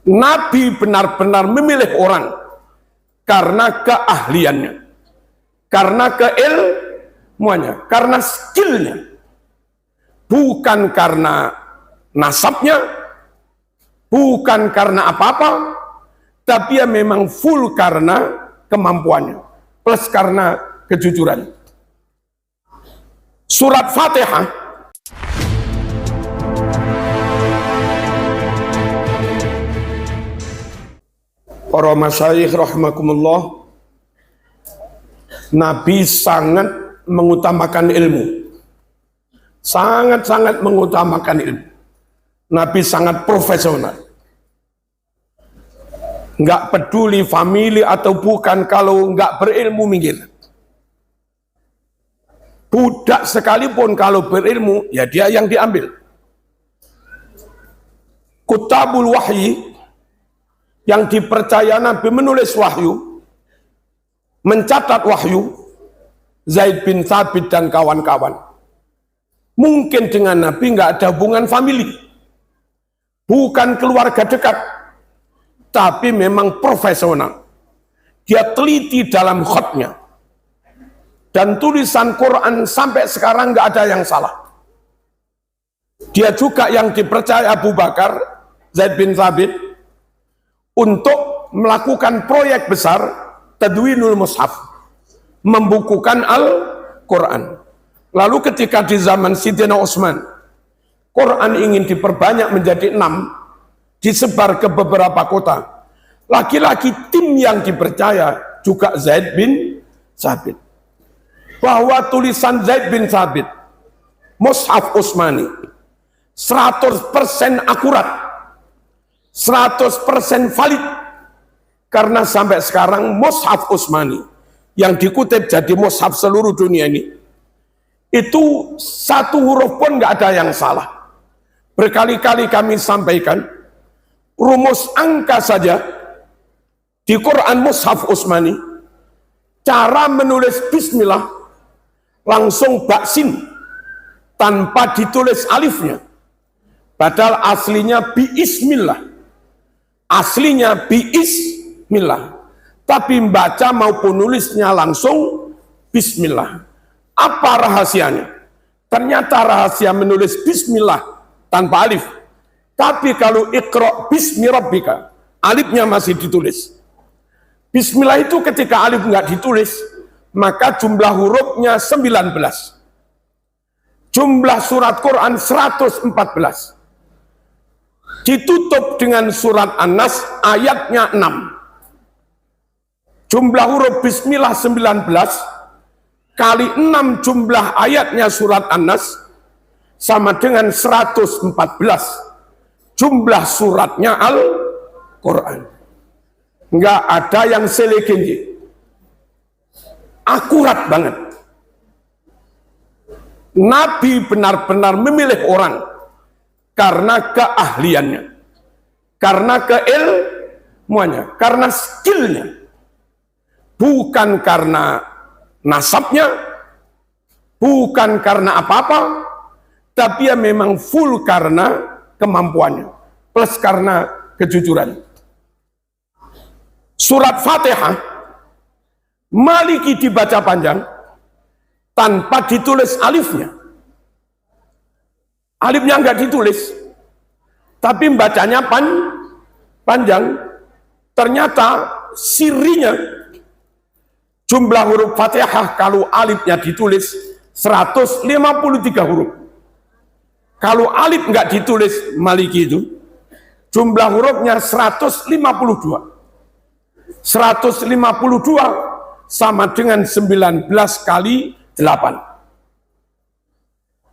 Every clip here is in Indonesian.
Nabi benar-benar memilih orang karena keahliannya, karena keilmuannya, karena skillnya, bukan karena nasabnya, bukan karena apa-apa, tapi ya memang full karena kemampuannya, plus karena kejujuran. Surat Fatihah para masyayikh rahimakumullah, Nabi sangat mengutamakan ilmu, sangat-sangat mengutamakan ilmu. Nabi sangat profesional, nggak peduli famili atau bukan, kalau nggak berilmu minggir. Budak sekalipun kalau berilmu, ya dia yang diambil. Kutabul wahyi, yang dipercaya Nabi menulis wahyu, mencatat wahyu, Zaid bin Thabit dan kawan-kawan. Mungkin dengan Nabi nggak ada hubungan famili, bukan keluarga dekat, tapi memang profesional. Dia teliti dalam khotnya, dan tulisan Quran sampai sekarang nggak ada yang salah. Dia juga yang dipercaya Abu Bakar, Zaid bin Thabit, untuk melakukan proyek besar Tadwinul Mushaf, membukukan Al-Quran. Lalu ketika di zaman Sayyidina Utsman, Quran ingin diperbanyak menjadi 6, disebar ke beberapa kota. Laki-laki tim yang dipercaya juga Zaid bin Thabit. Bahwa tulisan Zaid bin Thabit, Mushaf Utsmani, 100% akurat, 100% valid, karena sampai sekarang Mushaf Utsmani yang dikutip jadi mushaf seluruh dunia ini, itu satu huruf pun nggak ada yang salah. Berkali-kali kami sampaikan, rumus angka saja di Quran Mushaf Utsmani, cara menulis bismillah langsung baksin tanpa ditulis alifnya, padahal aslinya biismillah, aslinya biismillah, tapi membaca maupun nulisnya langsung bismillah. Apa rahasianya? Ternyata rahasia menulis bismillah tanpa alif. Tapi kalau iqra bismi rabbika, alifnya masih ditulis. Bismillah itu ketika alif nggak ditulis, maka jumlah hurufnya 19. Jumlah surat Quran 114. Ditutup dengan surat An-Nas ayatnya 6. Jumlah huruf bismillah 19 kali 6 jumlah ayatnya surat An-Nas sama dengan 114 jumlah suratnya Al-Quran. Nggak ada yang selegenji, akurat banget. Nabi benar-benar memilih orang karena keahliannya, karena keilmuannya, karena skillnya, bukan karena nasabnya, bukan karena apa-apa, tapi ya memang full karena kemampuannya, plus karena kejujuran. Surat Fatihah Maliki dibaca panjang tanpa ditulis alifnya. Alifnya nggak ditulis, tapi bacanya panjang. Ternyata sirinya, jumlah huruf Fatihah kalau alifnya ditulis 153 huruf. Kalau alif nggak ditulis Maliki itu, jumlah hurufnya 152. 152 sama dengan 19 kali 8.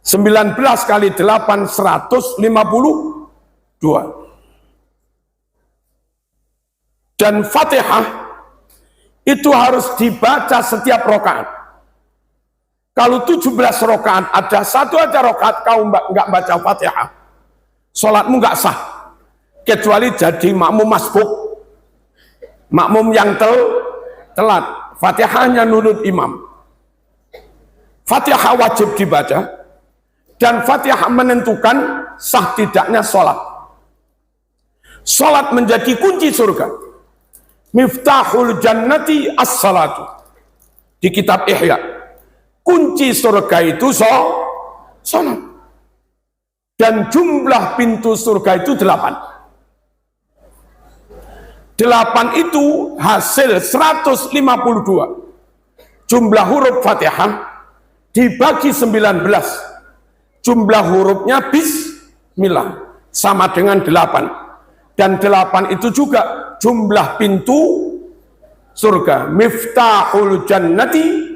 19 kali 8, 152. Dan Fatihah itu harus dibaca setiap rakaat. Kalau 17 rakaat ada satu aja rakaat kau nggak baca Fatihah, sholatmu nggak sah, kecuali jadi makmum masbuk, makmum yang telat. Fatihahnya nurut imam. Fatihah wajib dibaca, dan Fatihah menentukan sah tidaknya sholat. Salat menjadi kunci surga. Miftahul jannati as-salatu. Di kitab Ihya. Kunci surga itu salat. Dan jumlah pintu surga itu 8. 8 itu hasil 152. Jumlah huruf Fatihah dibagi 19. Jumlah hurufnya bismillah sama dengan 8. Dan 8 itu juga jumlah pintu surga. Miftahul jannati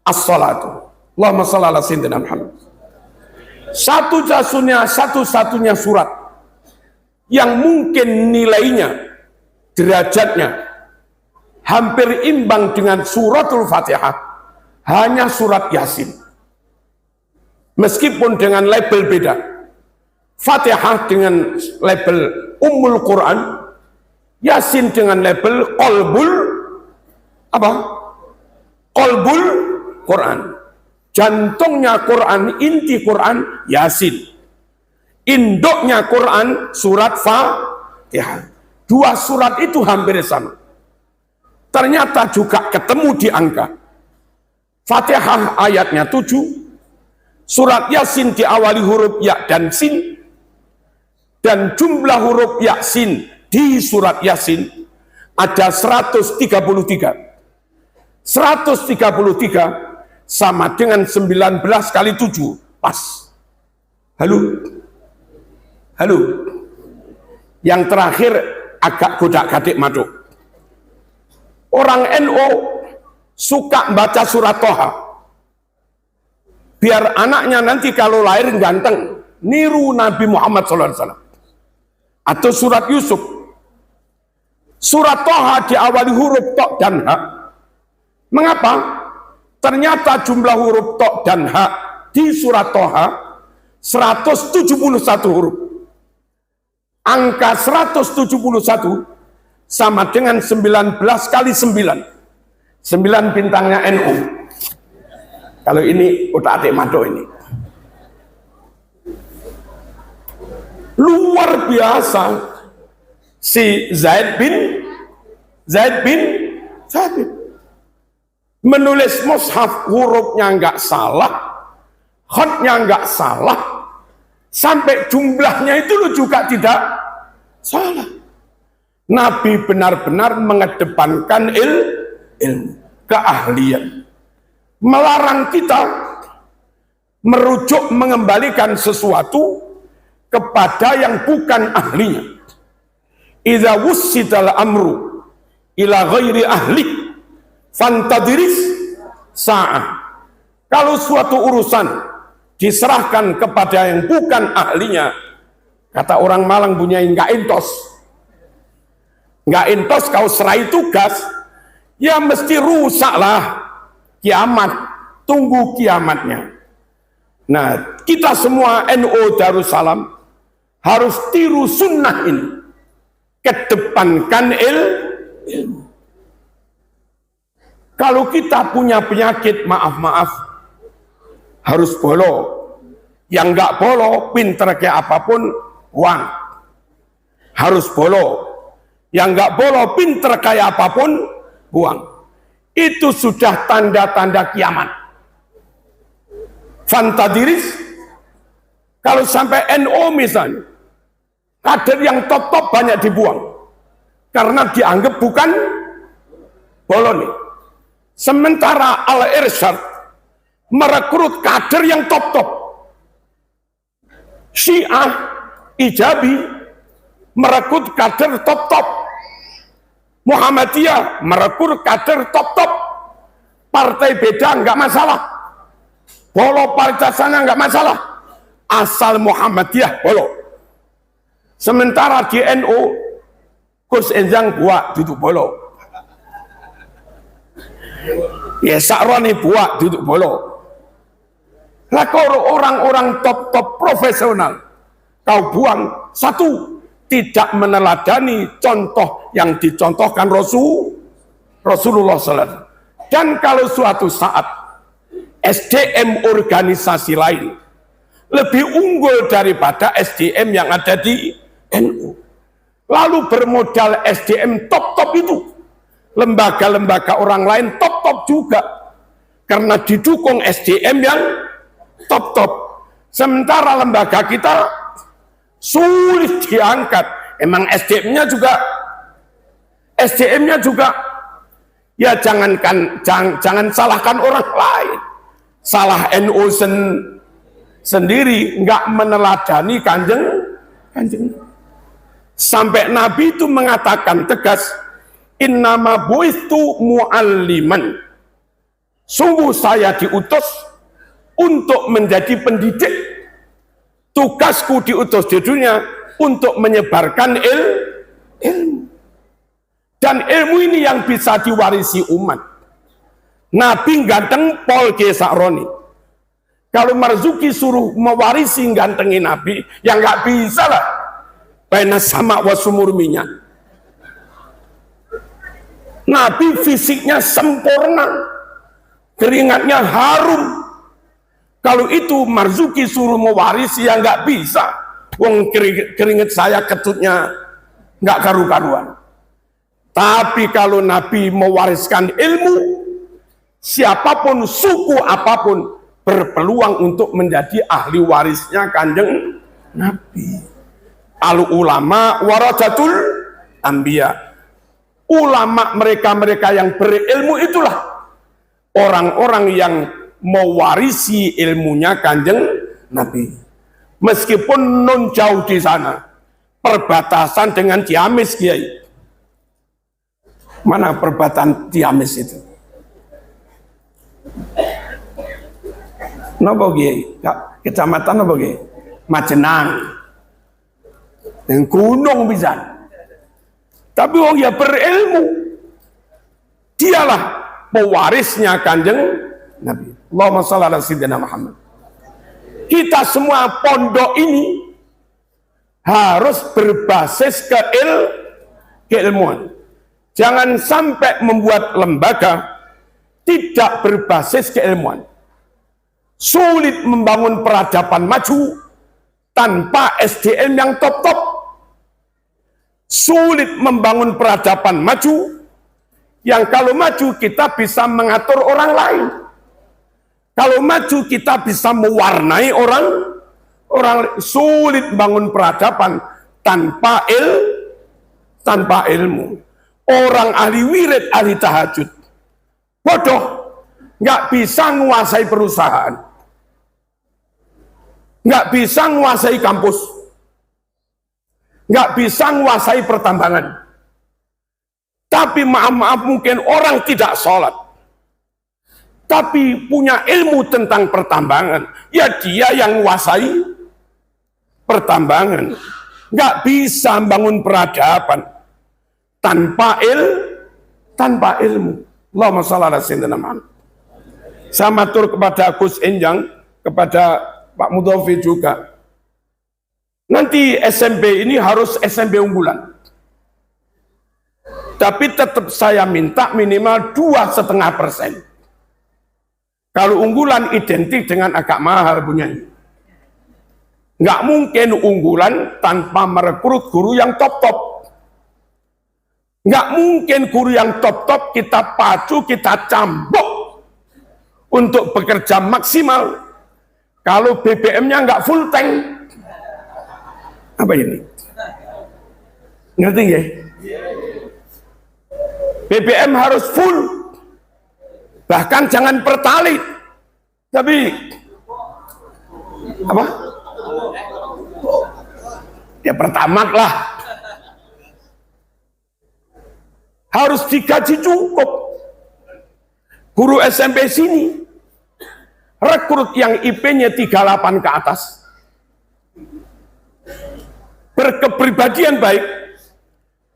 as-salatu. Allahumma shalli ala sayyidina Muhammad. Satu-satunya surat yang mungkin nilainya, derajatnya hampir imbang dengan suratul Fatihah hanya surat Yasin. Meskipun dengan label beda. Fatihah dengan label Ummul Quran, Yasin dengan label Qalbul Quran. Jantungnya Quran, inti Quran Yasin. Induknya Quran surat Fatihah. Dua surat itu hampir sama. Ternyata juga ketemu di angka. Fatihah ayatnya 7. Surat Yasin diawali huruf ya dan sin. Dan jumlah huruf ya sin di surat Yasin ada 133. 133 sama dengan 19 kali 7. Pas. Halo. Yang terakhir agak godak-gadik maduk. Orang NU suka baca surat Toha. Biar anaknya nanti kalau lahir ganteng, niru Nabi Muhammad SAW. Atau surat Yusuf. Surat Toha diawali huruf Tok dan Ha. Mengapa? Ternyata jumlah huruf Tok dan Ha di surat Toha 171 huruf. Angka 171 sama dengan 19 kali 9. 9 bintangnya NU. Kalau ini udah atik mado ini. Luar biasa si Zaid bin Thabit. Menulis mushaf hurufnya nggak salah, khatnya nggak salah, sampai jumlahnya itu juga tidak salah. Nabi benar-benar mengedepankan ilmu, keahlian. Melarang kita merujuk mengembalikan sesuatu kepada yang bukan ahlinya. Idza wussidal amru ila ghairi ahli fantadiris sa'ah. Kalau suatu urusan diserahkan kepada yang bukan ahlinya, kata orang Malang bunyain nggak entos kau serai tugas, ya mesti rusaklah kiamat. Tunggu kiamatnya. Nah, kita semua NU Darussalam harus tiru sunnah ini, kedepankan ilmu. Kalau kita punya penyakit, maaf harus bolo. Yang nggak bolo, pinter kayak apapun, uang harus bolo. Yang nggak bolo, pinter kayak apapun, uang. Itu sudah tanda-tanda kiamat. Fantadiris, kalau sampai NU misalnya, kader yang top banyak dibuang karena dianggap bukan boloni. Sementara Al-Irsyad merekrut kader yang top. Syiah Ijabi merekrut kader top. Muhammadiyah merekrut kader top. Partai beda nggak masalah. Bolo partai sana nggak masalah. Asal Muhammadiyah bolo. Sementara di NU Gus Enjang buat duduk bolo. Ya Sakroni buat duduk bolo. Lah kalau orang-orang top profesional kau buang, satu, tidak meneladani contoh yang dicontohkan Rasulullah SAW. Dan kalau suatu saat SDM organisasi lain lebih unggul daripada SDM yang ada di NU, lalu bermodal SDM top-top itu, lembaga-lembaga orang lain top-top juga, karena didukung SDM yang top-top. Sementara lembaga kita sulit diangkat. Emang SDM-nya juga ya jangan salahkan orang lain. Salah NU sendiri nggak meneladani kanjeng. Sampai Nabi itu mengatakan tegas, innama buistu mu'alliman. Sungguh saya diutus untuk menjadi pendidik. Tugasku diutus di dunia untuk menyebarkan ilmu. Dan ilmu ini yang bisa diwarisi umat. Nabi ganteng Pol G. Sakroni. Kalau Marzuki suruh mewarisi gantengin Nabi, ya nggak bisa lah. Baina sama wasumur minyak. Nabi fisiknya sempurna, keringatnya harum. Kalau itu Marzuki suruh mewarisi, ya nggak bisa. Wong keringat saya ketutnya nggak karu-karuan. Tapi kalau Nabi mewariskan ilmu, siapapun, suku apapun berpeluang untuk menjadi ahli warisnya kanjeng Nabi. Al ulama warasatul anbiya. Ulama mereka yang berilmu itulah orang-orang yang mewarisi ilmunya kanjeng Nabi. Meskipun non jauh di sana, perbatasan dengan Ciamis, Kiai. Mana perbatasan Ciamis itu? Napa Kiai? Kecamatan apa Kiai? Majenang. Yang gunung bisa. Tapi orang ya berilmu. Dialah pewarisnya kanjeng Nabi. Allahumma shalli ala sayyidina Muhammad. Kita semua pondok ini harus berbasis keilmuan. Jangan sampai membuat lembaga tidak berbasis keilmuan. Sulit membangun peradaban maju tanpa SDM yang top-top. Sulit membangun peradaban maju yang kalau maju kita bisa mengatur orang lain. Kalau maju kita bisa mewarnai orang. Sulit bangun peradaban tanpa ilmu. Orang ahli wirid, ahli tahajud, bodoh, nggak bisa menguasai perusahaan, nggak bisa menguasai kampus, nggak bisa menguasai pertambangan. Tapi maaf mungkin orang tidak sholat, tapi punya ilmu tentang pertambangan, ya dia yang menguasai pertambangan. Nggak bisa bangun peradaban tanpa ilmu. Allahumma shalli ala sayyidina Muhammad. Saya matur kepada Gus Enjang, kepada Pak Mudhofi juga. Nanti SMP ini harus SMP unggulan. Tapi tetap saya minta minimal 2,5%. Kalau unggulan identik dengan agak mahal punya. Nggak mungkin unggulan tanpa merekrut guru yang top-top. Nggak mungkin guru yang top-top kita pacu, kita cambuk untuk bekerja maksimal. Kalau BBM-nya nggak full tank. Apa ini? Ngerti nggak? BBM harus full. Bahkan jangan pertalite. Tapi apa? Ya pertamak lah. Harus digaji cukup. Guru SMP sini rekrut yang IP-nya 38 ke atas, berkepribadian baik,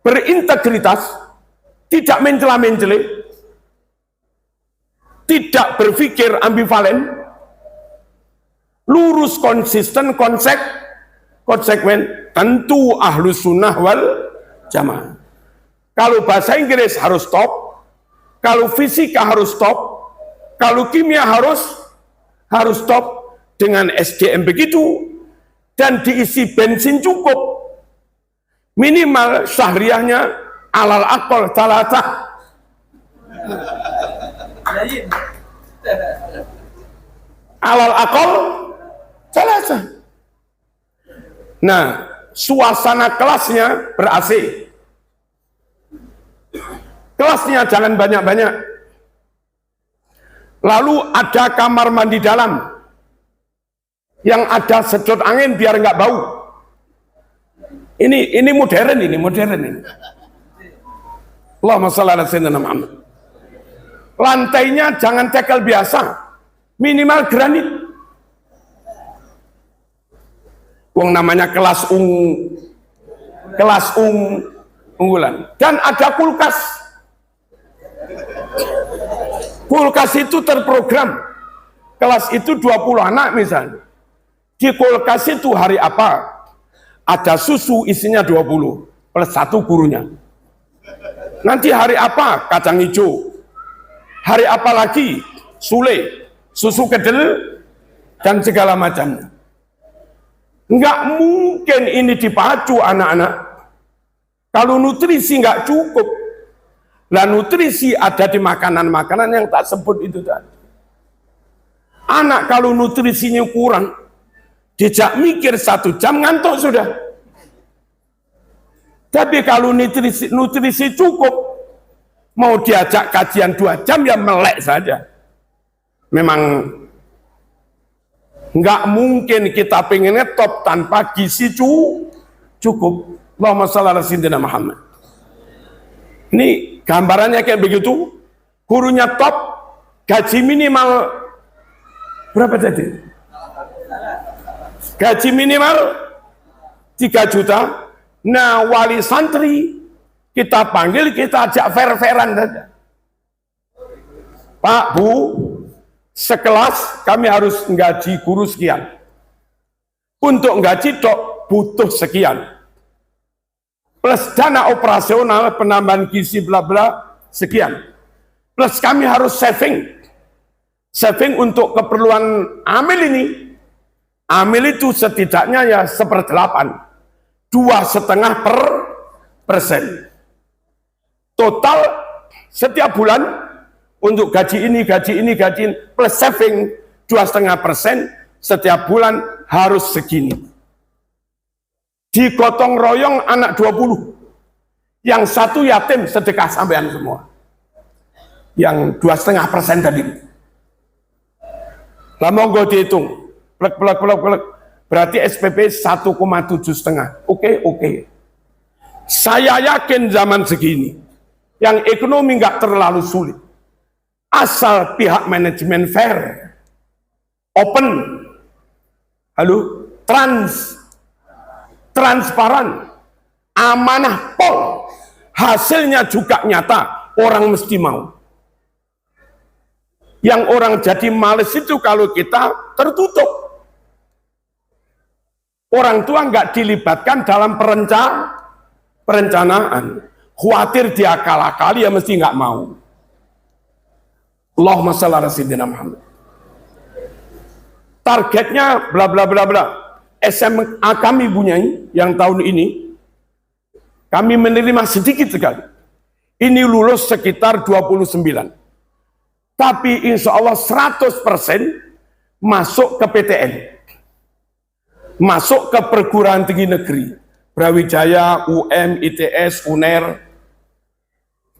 berintegritas, tidak mencela-mencele, tidak berpikir ambivalen, lurus, konsisten, konsekuen, tentu ahlus sunnah wal jamaah. Kalau bahasa Inggris harus top, kalau fisika harus top, kalau kimia harus top, dengan SDM begitu, dan diisi bensin cukup. Minimal syahriahnya alal aqal salasah. Alal aqal salasah. Nah, suasana kelasnya ber-AC. Kelasnya jangan banyak-banyak. Lalu ada kamar mandi dalam yang ada sedot angin biar nggak bau. Ini modern ini. Allahumma shalli ala sayyidina Muhammad. Lantainya jangan tekel biasa, minimal granit. Wong namanya kelas unggulan. Dan ada kulkas. Kulkas itu terprogram. Kelas itu 20 anak misalnya. Di kulkas itu hari apa? Ada susu isinya 20 plus 1 gurunya. Nanti hari apa? Kacang hijau. Hari apa lagi? Sule, susu kedel, dan segala macamnya. Nggak mungkin ini dipacu anak-anak. Kalau nutrisi nggak cukup. Lah nutrisi ada di makanan-makanan yang tak sebut itu tadi. Anak kalau nutrisinya kurang, dijak mikir 1 jam ngantuk sudah. Tapi kalau nutrisi cukup, mau diajak kajian 2 jam ya melek saja. Memang nggak mungkin kita pengennya top tanpa gizi cukup. Allahumma shalli ala sayyidina Muhammad. Ini gambarannya kayak begitu. Gurunya top, gaji minimal berapa tadi? Gaji minimal 3 juta. Nah, wali santri kita panggil, kita ajak fair-fairan saja. Pak, Bu, sekelas kami harus nggaji guru sekian. Untuk nggaji tok butuh sekian. Plus dana operasional, penambahan gizi bla bla sekian. Plus kami harus saving. Saving untuk keperluan amil ini. Amil itu setidaknya ya 1/8. 2,5%. Total setiap bulan untuk gaji ini plus saving 2,5% setiap bulan harus segini. Digotong royong anak 20. Yang 1 yatim sedekah sampean semua. Yang 2,5% tadi. Lah monggo dihitung. Plek. Berarti SPP 1,7,5. Oke. Saya yakin zaman segini, yang ekonomi nggak terlalu sulit. Asal pihak manajemen fair, open, transparan, amanah pol, hasilnya juga nyata, orang mesti mau. Yang orang jadi males itu kalau kita tertutup. Orang tua nggak dilibatkan dalam perencanaan. Khawatir dia kalah-kali ya mesti nggak mau. Allahumma shalli ala sayyidina Muhammad. Targetnya bla bla bla bla. SMA kami punya yang tahun ini kami menerima sedikit sekali. Ini lulus sekitar 29. Tapi insya Allah 100% masuk ke PTN. Masuk ke perguruan tinggi negeri, Brawijaya, UM, ITS, UNER,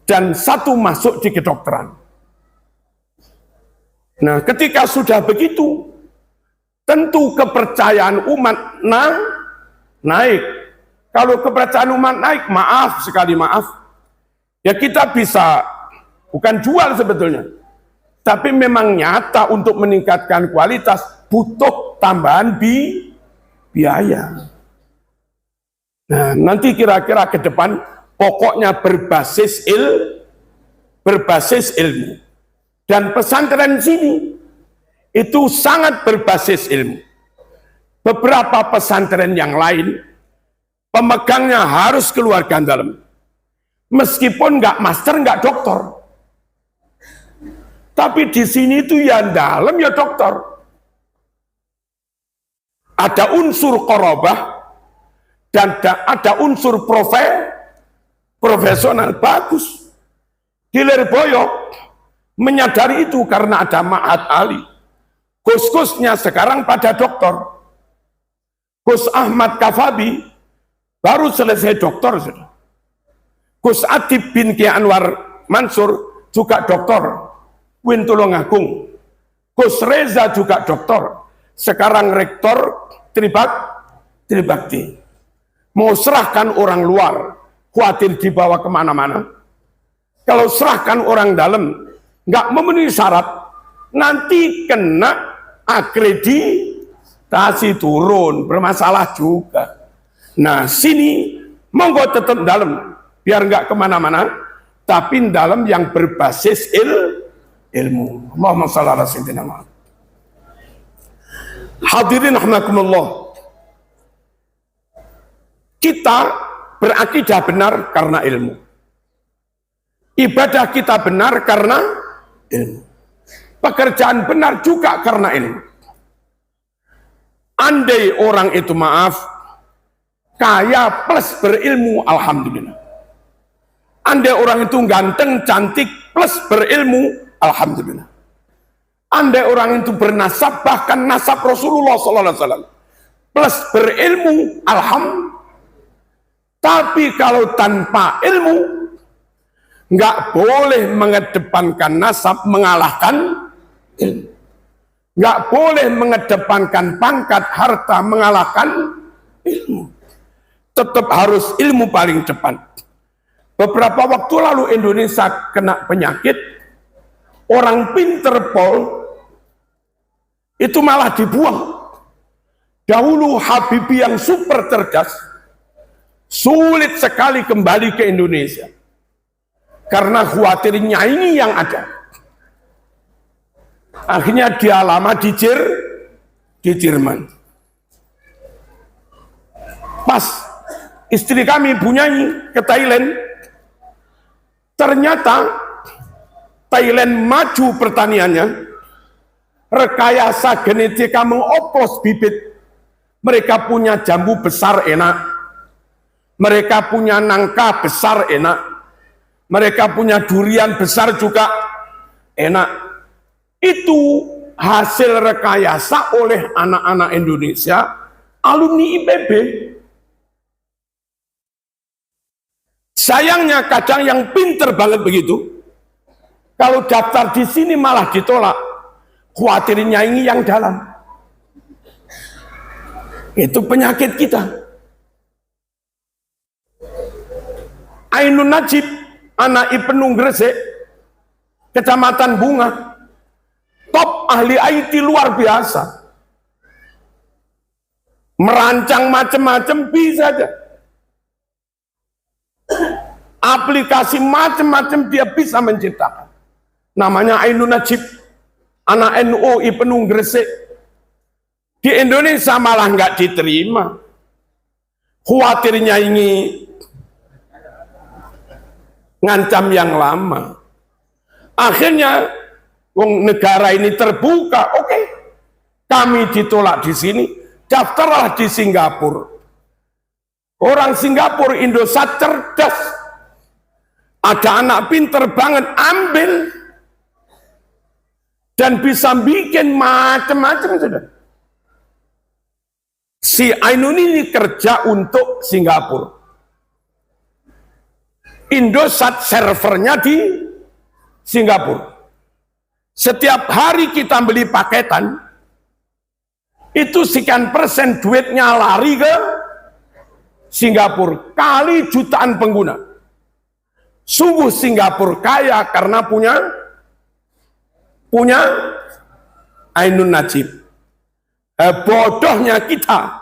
dan 1 masuk di kedokteran. Nah, ketika sudah begitu, tentu kepercayaan umat naik. Kalau kepercayaan umat naik, maaf, ya kita bisa, bukan jual sebetulnya, tapi memang nyata untuk meningkatkan kualitas, butuh tambahan biaya. Nah, nanti kira-kira ke depan pokoknya berbasis ilmu. Dan pesantren sini itu sangat berbasis ilmu. Beberapa pesantren yang lain pemegangnya harus keluarga dalam. Meskipun nggak master, nggak doktor. Tapi di sini itu ya dalam ya doktor. Ada unsur qorobah dan ada unsur profesional bagus. Di Lirboyo menyadari itu karena ada Ma'had Ali. Gus-gusnya sekarang pada doktor. Gus Ahmad Kafabi baru selesai doktor sudah. Gus Adib bin Ki Anwar Mansur juga doktor. Win Tulungagung. Gus Reza juga doktor. Sekarang rektor Tribakti. Mau serahkan orang luar, khawatir dibawa kemana-mana. Kalau serahkan orang dalam, nggak memenuhi syarat, nanti kena akreditasi turun, bermasalah juga. Nah, sini monggo tetap dalam, biar nggak kemana-mana, tapi dalam yang berbasis ilmu. Allahumma shalli ala sayyidina Muhammad. Hadirin rahimakumullah. Kita berakidah benar karena ilmu. Ibadah kita benar karena ilmu. Pekerjaan benar juga karena ilmu. Andai orang itu kaya plus berilmu, alhamdulillah. Andai orang itu ganteng, cantik plus berilmu, alhamdulillah. Andai orang itu bernasab, bahkan nasab Rasulullah SAW, plus berilmu, alhamdulillah. Tapi kalau tanpa ilmu, nggak boleh mengedepankan nasab mengalahkan ilmu. Nggak boleh mengedepankan pangkat, harta mengalahkan ilmu. Tetap harus ilmu paling depan. Beberapa waktu lalu Indonesia kena penyakit, orang pinter Pol itu malah dibuang. Dahulu Habibie yang super cerdas, sulit sekali kembali ke Indonesia. Karena khawatirnya ini yang ada. Akhirnya dia lama di Jerman. Pas istri kami bunyanyi ke Thailand, ternyata Thailand maju pertaniannya, rekayasa genetika mengoplos bibit. Mereka punya jambu besar enak, mereka punya nangka besar enak, mereka punya durian besar juga enak. Itu hasil rekayasa oleh anak-anak Indonesia, alumni IPB. Sayangnya kadang yang pinter banget begitu, kalau daftar di sini malah ditolak. Khawatirnya ini yang dalam. Itu penyakit kita. Ainun Najib, anak Ibnu Gresik, Kecamatan Bunga, top ahli IT luar biasa, merancang macam-macam bisa aja, aplikasi macam-macam dia bisa menciptakan. Namanya Ainun Najib, anak NU Ibnu Gresik. Di Indonesia malah nggak diterima. Khawatirnya ini ngancam yang lama. Akhirnya negara ini terbuka, oke. Kami ditolak di sini, daftarlah di Singapura. Orang Singapura, Indosat cerdas. Ada anak pinter banget, ambil. Dan bisa bikin macam-macam sudah. Si Ainun ini kerja untuk Singapura. Indosat servernya di Singapura. Setiap hari kita beli paketan, itu sekian persen duitnya lari ke Singapura. Kali jutaan pengguna. Sungguh Singapura kaya karena punya Ainun Najib. Bodohnya kita,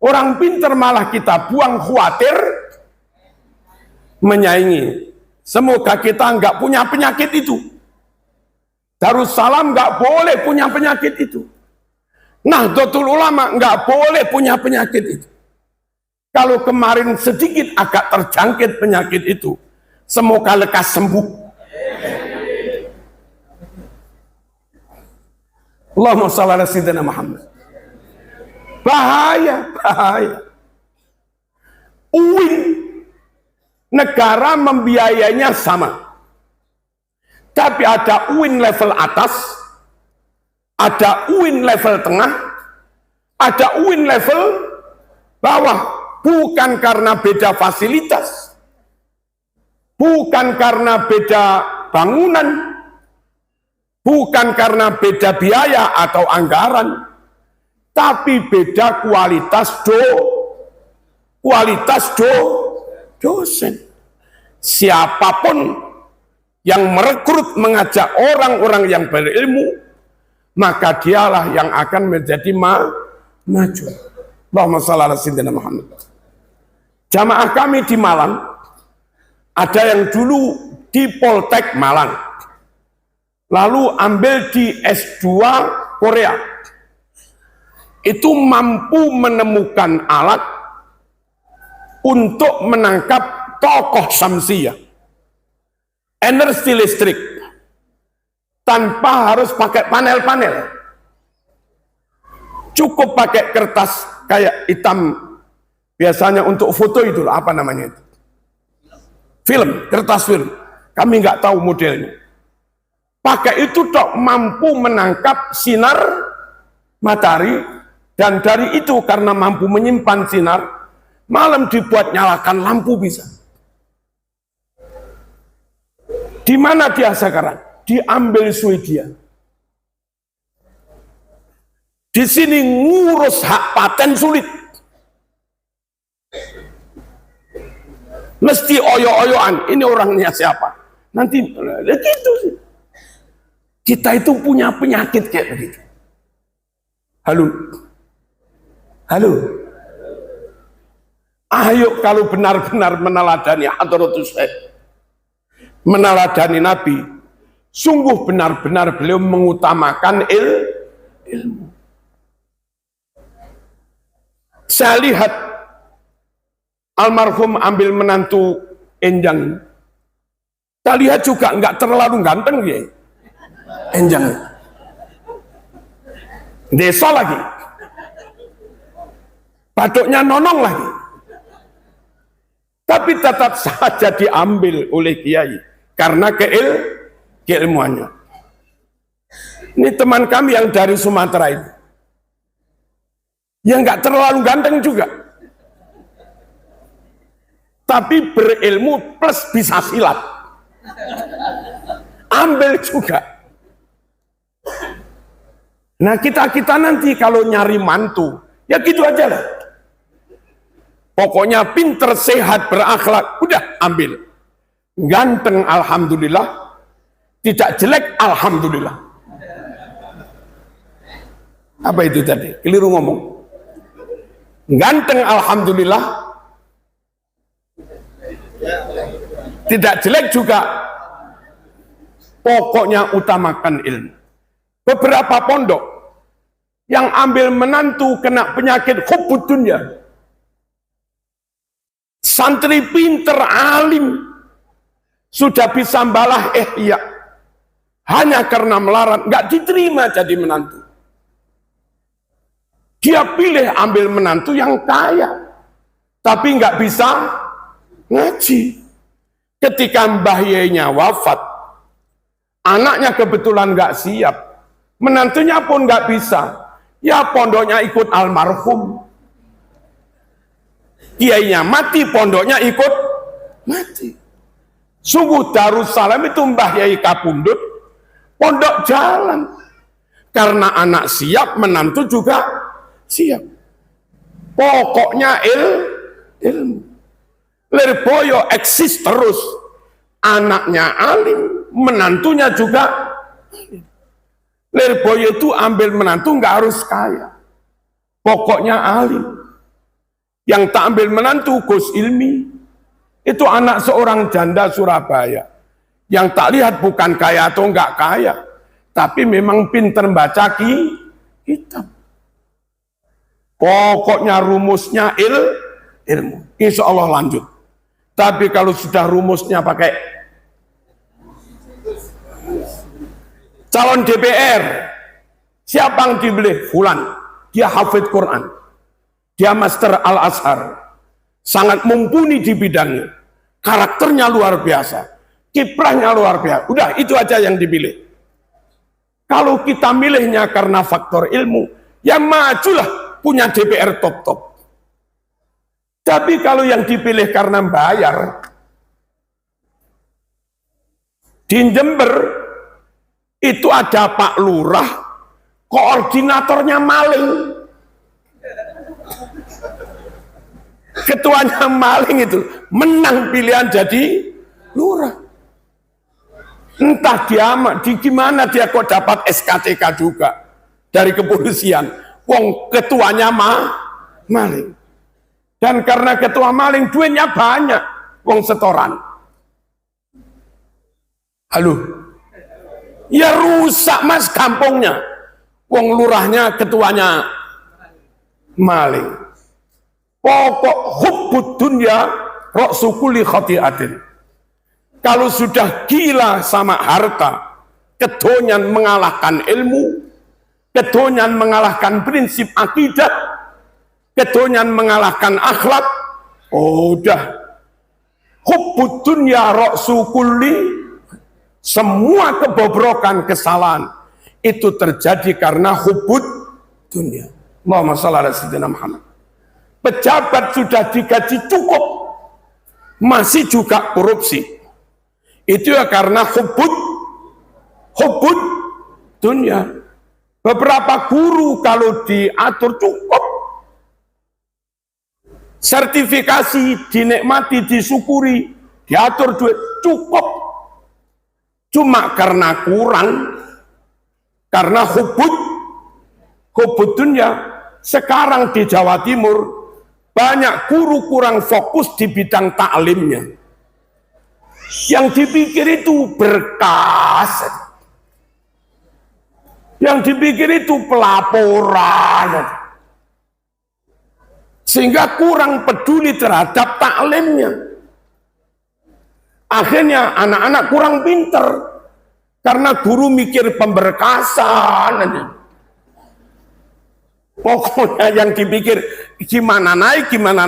orang pinter malah kita buang, khawatir menyaingi. Semoga kita nggak punya penyakit itu. Darussalam nggak boleh punya penyakit itu. Nahdlatul Ulama nggak boleh punya penyakit itu. Kalau kemarin sedikit agak terjangkit penyakit itu, semoga lekas sembuh. Allahumma shalli ala sayyidina Muhammad. Bahaya, bahaya. UIN negara membiayainya sama. Tapi ada UIN level atas, ada UIN level tengah, ada UIN level bawah. Bukan karena beda fasilitas, bukan karena beda bangunan, bukan karena beda biaya atau anggaran, tapi beda kualitas dosen. Siapapun yang merekrut mengajak orang-orang yang berilmu, maka dialah yang akan menjadi maju. Allahumma shalli ala sayyidina Muhammad. Jamaah kami di Malang, ada yang dulu di Poltek Malang, lalu ambil di S2 Korea, itu mampu menemukan alat untuk menangkap tokoh Syamsiyah, energi listrik, tanpa harus pakai panel-panel, cukup pakai kertas kayak hitam. Biasanya untuk foto itu apa namanya itu? Film, kertas film. Kami nggak tahu modelnya. Pakai itu tok mampu menangkap sinar matahari, dan dari itu karena mampu menyimpan sinar, malam dibuat nyalakan lampu bisa. Di mana dia sekarang? Diambil Swedia. Di sini ngurus hak paten sulit. Mesti oyo-oyoan, ini orangnya siapa? Nanti gitu sih. Kita itu punya penyakit kayak begitu. Halo. Ayo kalau benar-benar meneladani Hadratus Syekh, meneladani Nabi, sungguh benar-benar beliau mengutamakan ilmu. Saya lihat almarhum ambil menantu Enjang. Kita lihat juga nggak terlalu ganteng ya, Enjang. Desa lagi, batuknya nonong lagi. Tapi tetap saja diambil oleh kiai karena keilmuannya. Ini teman kami yang dari Sumatera ini, yang nggak terlalu ganteng juga, tapi berilmu plus bisa silat. Ambil juga. Nah kita nanti kalau nyari mantu, ya gitu aja lah. Pokoknya pinter, sehat, berakhlak, udah ambil. Ganteng alhamdulillah, tidak jelek alhamdulillah. Apa itu tadi? Keliru ngomong. Ganteng alhamdulillah, tidak jelek juga, pokoknya utamakan ilmu. Beberapa pondok yang ambil menantu kena penyakit hubbud dunya, santri pinter alim sudah bisa balah ihya, hanya karena melarat nggak diterima jadi menantu. Dia pilih ambil menantu yang kaya, tapi nggak bisa ngaji. Ketika mbah yainya wafat, anaknya kebetulan nggak siap, menantunya pun nggak bisa, ya pondoknya ikut almarhum. Kiainya mati, pondoknya ikut mati. Sungguh Darussalam itu mbah yai kapundut, pondok jalan. Karena anak siap, menantu juga siap. Pokoknya ilmu. Lirboyo eksis terus, anaknya alim, menantunya juga alim. Lirboyo itu ambil menantu nggak harus kaya, pokoknya alim. Yang tak ambil menantu Gus Ilmi, itu anak seorang janda Surabaya, yang tak lihat bukan kaya atau nggak kaya, tapi memang pinter baca kitab. Pokoknya rumusnya ilmu, insya Allah lanjut. Tapi kalau sudah rumusnya pakai calon DPR, siapa yang dibeli? Fulan, dia hafid Quran, dia master Al-Azhar, sangat mumpuni di bidangnya, karakternya luar biasa, kiprahnya luar biasa. Udah, itu aja yang dipilih. Kalau kita milihnya karena faktor ilmu, ya majulah punya DPR top-top. Tapi kalau yang dipilih karena bayar, di Jember itu ada Pak Lurah, koordinatornya maling, ketuanya maling, itu menang pilihan jadi lurah. Entah dia di gimana dia kok dapat SKTK juga dari kepolisian. Wong ketuanya maling. Dan karena ketua maling duitnya banyak, wong setoran. Halo, ya rusak mas kampungnya. Wong lurahnya ketuanya maling. Pokok hubbud dunya ra'su kulli khati'atin. Kalau sudah gila sama harta, kedonyan mengalahkan ilmu, kedonyan mengalahkan prinsip akidah, kedonyan mengalahkan akhlak. Oh, udah. Hubbud dunya ra'su kulli, semua kebobrokan, kesalahan itu terjadi karena hubbud dunia. Allahumma shalli ala sayyidina Muhammad. Pejabat sudah digaji cukup, masih juga korupsi. Itu ya karena hubbud dunia. Beberapa guru kalau diatur cukup, sertifikasi dinikmati, disyukuri, diatur duit cukup. Cuma karena kurang, karena hubbud dunia. Sekarang di Jawa Timur banyak guru kurang fokus di bidang taklimnya. Yang dipikir itu berkas, yang dipikir itu pelaporan, sehingga kurang peduli terhadap taklimnya. Akhirnya anak-anak kurang pinter karena guru mikir pemberkasan. Pokoknya yang dipikir gimana naik, gimana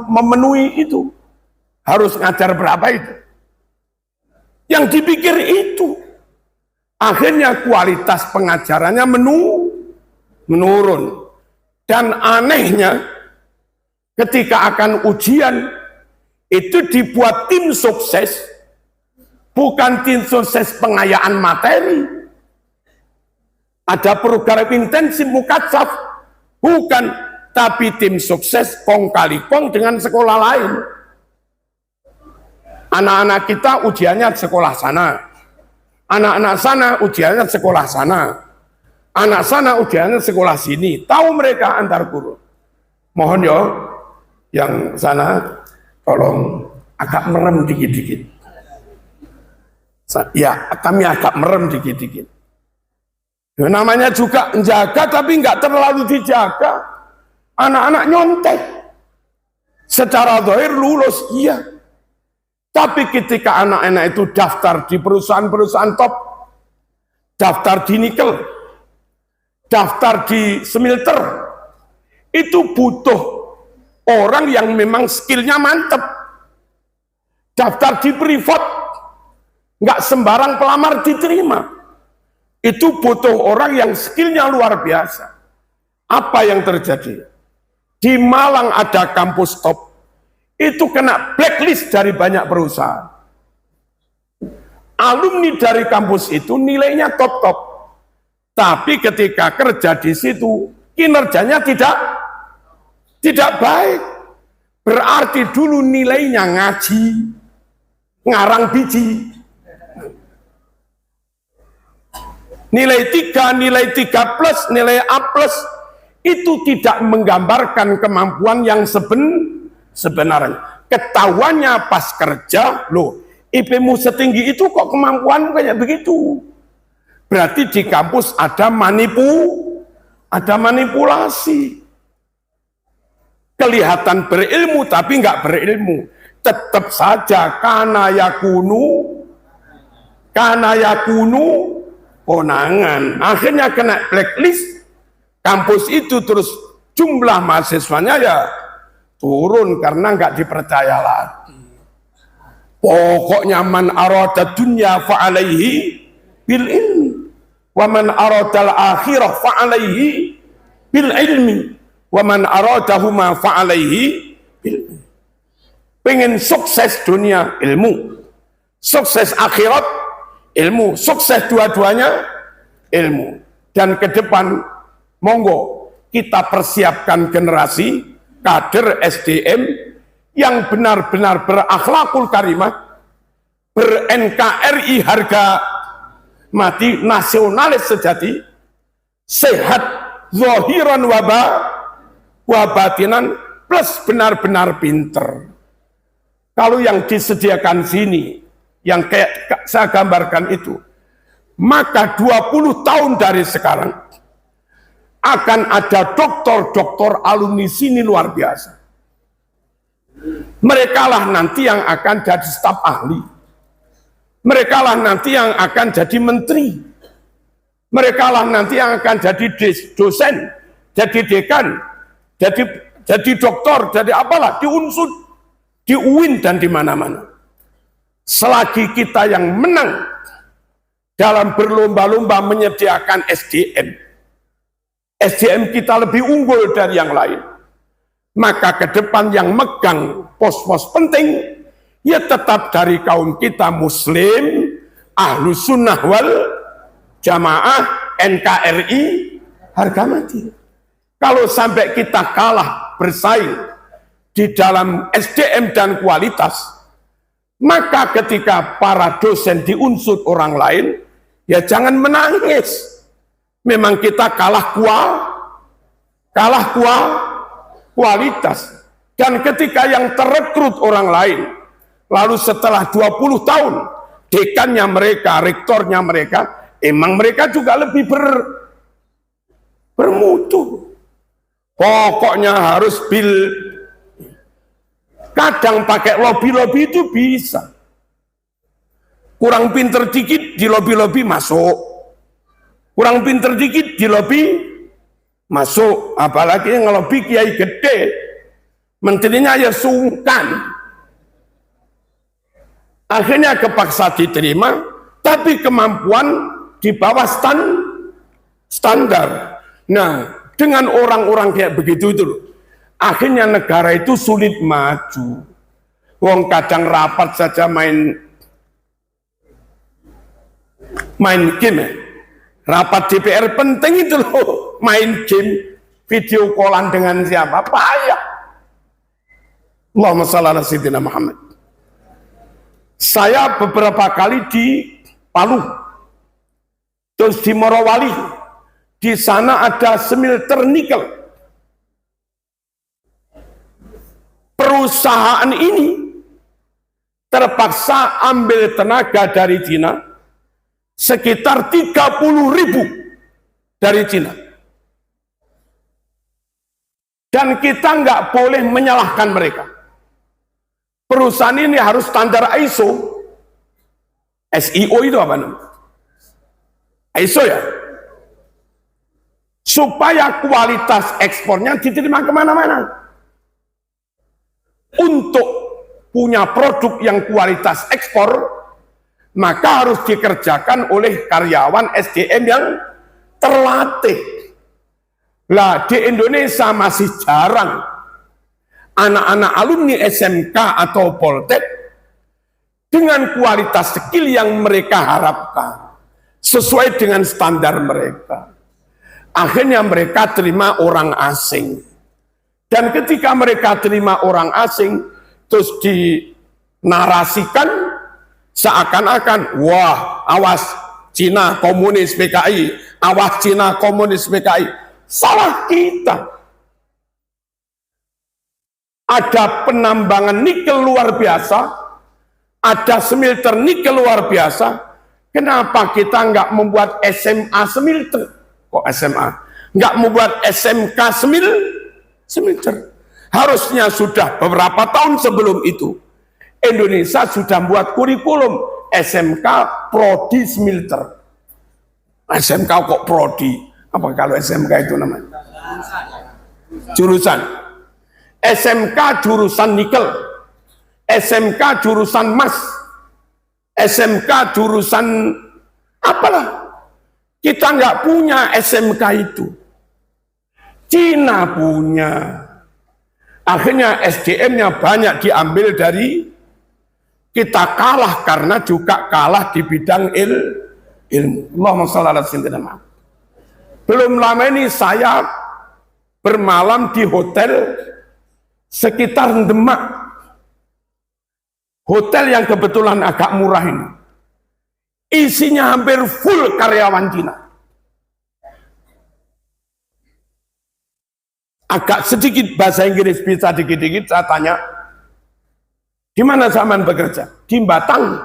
memenuhi itu. Harus ngajar berapa itu. Yang dipikir itu. Akhirnya kualitas pengajarannya menurun. Dan anehnya ketika akan ujian, itu dibuat tim sukses, bukan tim sukses pengayaan materi. Ada program intensif mukatsaf, bukan, tapi tim sukses kong kali kong dengan sekolah lain. Anak-anak kita ujiannya sekolah sana, anak-anak sana ujiannya sekolah sana, anak sana ujiannya sekolah sini. Tahu mereka antar guru. Mohon ya, yang sana tolong agak merem dikit-dikit. Ya, kami agak merem dikit-dikit. Ya, namanya juga menjaga, tapi nggak terlalu dijaga. Anak-anak nyontek. Secara zahir lulus, iya. Tapi ketika anak-anak itu daftar di perusahaan-perusahaan top, daftar di nikel, daftar di smelter, itu butuh orang yang memang skillnya mantep. Daftar di privat, nggak sembarang pelamar diterima. Itu butuh orang yang skillnya luar biasa. Apa yang terjadi? Di Malang ada kampus top, itu kena blacklist dari banyak perusahaan. Alumni dari kampus itu nilainya top-top. Tapi ketika kerja di situ, kinerjanya tidak baik. Berarti dulu nilainya ngaji, ngarang biji. Nilai 3, nilai 3 plus, nilai A plus, itu tidak menggambarkan kemampuan yang sebenarnya. Ketahuannya pas kerja, loh, IP-mu setinggi itu kok kemampuan kayak begitu. Berarti di kampus ada manipulasi. Kelihatan berilmu tapi nggak berilmu. Tetap saja kana yakunu konangan. Akhirnya kena blacklist. Kampus itu terus jumlah mahasiswanya ya turun karena nggak dipercaya lagi. Pokoknya man arada dunya fa'alaihi bil ilmi wa man aradal akhirah fa'alaihi bil ilmi wa man aradahuma fa'alaihi bil ilmi. Pengen sukses dunia, ilmu. Sukses akhirat, ilmu. Sukses dua-duanya, ilmu. Dan ke depan, monggo kita persiapkan generasi kader SDM yang benar-benar berakhlakul karimah, ber-NKRI harga mati, nasionalis sejati, sehat, zahiran wabatinan, plus benar-benar pinter. Kalau yang disediakan sini, yang kayak saya gambarkan itu, maka 20 tahun dari sekarang akan ada doktor-doktor alumni sini luar biasa. Mereka lah nanti yang akan jadi staf ahli. Mereka lah nanti yang akan jadi menteri. Mereka lah nanti yang akan jadi dosen, jadi dekan, jadi doktor, jadi apalah, di Unsud, di UIN dan di mana-mana. Selagi kita yang menang dalam berlomba-lomba menyediakan SDM kita lebih unggul dari yang lain, maka ke depan yang megang pos-pos penting ya tetap dari kaum kita Muslim, Ahlus Sunnah wal Jamaah, NKRI harga mati. Kalau sampai kita kalah bersaing di dalam SDM dan kualitas, maka ketika para dosen diunsut orang lain, ya jangan menangis. Memang kita kalah kualitas. Dan ketika yang terekrut orang lain, lalu setelah 20 tahun, dekannya mereka, rektornya mereka, emang mereka juga lebih bermutu. Pokoknya harus kadang pakai lobby-lobby itu bisa. Kurang pinter dikit di lobby-lobby masuk. Kurang pinter dikit di lobby masuk. Apalagi yang ngelobi kiai gede, menterinya ya sungkan. Akhirnya kepaksa diterima, tapi kemampuan di bawah standar. Nah, dengan orang-orang kayak begitu itu loh, akhirnya negara itu sulit maju. Wong kadang rapat saja main game ya. Rapat DPR penting itu loh, main game, video callan dengan siapa, payah. Allahumma shalli ala sayyidina Muhammad. Saya beberapa kali di Palu, terus di Morowali, di sana ada smelter nikel. Perusahaan ini terpaksa ambil tenaga dari Cina, sekitar 30.000 dari Cina. Dan kita nggak boleh menyalahkan mereka. Perusahaan ini harus standar ISO. SIO itu apa namanya? ISO ya? Supaya kualitas ekspornya diterima kemana-mana. Untuk punya produk yang kualitas ekspor, maka harus dikerjakan oleh karyawan SDM yang terlatih. Lah di Indonesia masih jarang anak-anak alumni SMK atau Poltek dengan kualitas skill yang mereka harapkan sesuai dengan standar mereka. Akhirnya mereka terima orang asing. Dan ketika mereka terima orang asing, terus dinarasikan seakan-akan, wah, awas Cina komunis PKI, awas Cina komunis PKI. Salah kita. Ada penambangan nikel luar biasa, ada smelter nikel luar biasa. Kenapa kita nggak membuat SMA smelter? Kok SMA? Nggak membuat SMK smelter? Harusnya sudah beberapa tahun sebelum itu Indonesia sudah membuat kurikulum SMK Prodi Smelter. SMK kok Prodi? Apa kalau SMK itu namanya? Jurusan. SMK jurusan nikel, SMK jurusan emas, SMK jurusan apalah. Kita nggak punya SMK itu. Cina punya. Akhirnya SDM-nya banyak diambil dari kita, kalah karena juga kalah di bidang ilmu. Allahumma shalli ala sayyidina. Belum lama ini saya bermalam di hotel sekitar Demak. Hotel yang kebetulan agak murah ini. Isinya hampir full karyawan Cina. Agak sedikit bahasa Inggris bisa dikit-dikit, saya tanya, di mana zaman bekerja? Di Batang.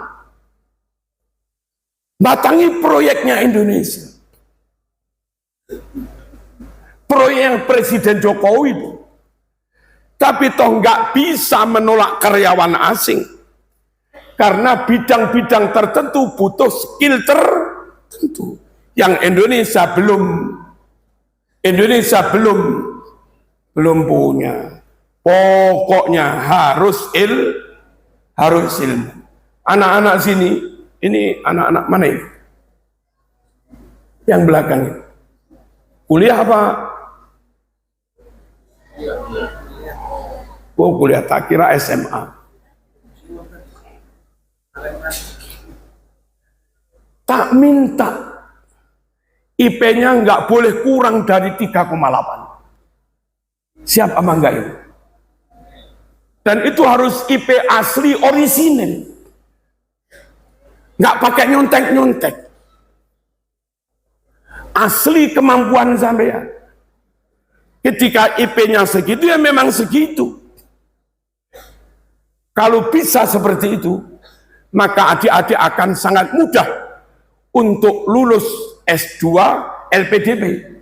Batangi proyeknya Indonesia. Proyek Presiden Jokowi itu. Tapi toh nggak bisa menolak karyawan asing. Karena bidang-bidang tertentu butuh skill tertentu. Yang Indonesia belum punya. Pokoknya harus ilmu. Anak-anak sini, ini anak-anak mana ini? Yang belakang ini. Kuliah apa? Oh, kuliah, tak kira SMA. Tak minta IP-nya nggak boleh kurang dari 3,8. Siap apa enggak itu? Dan itu harus IP asli orisinil. Nggak pakai nyontek-nyontek. Asli kemampuan sampean. Ketika IP-nya segitu, ya memang segitu. Kalau bisa seperti itu, maka adik-adik akan sangat mudah untuk lulus S2 LPDP.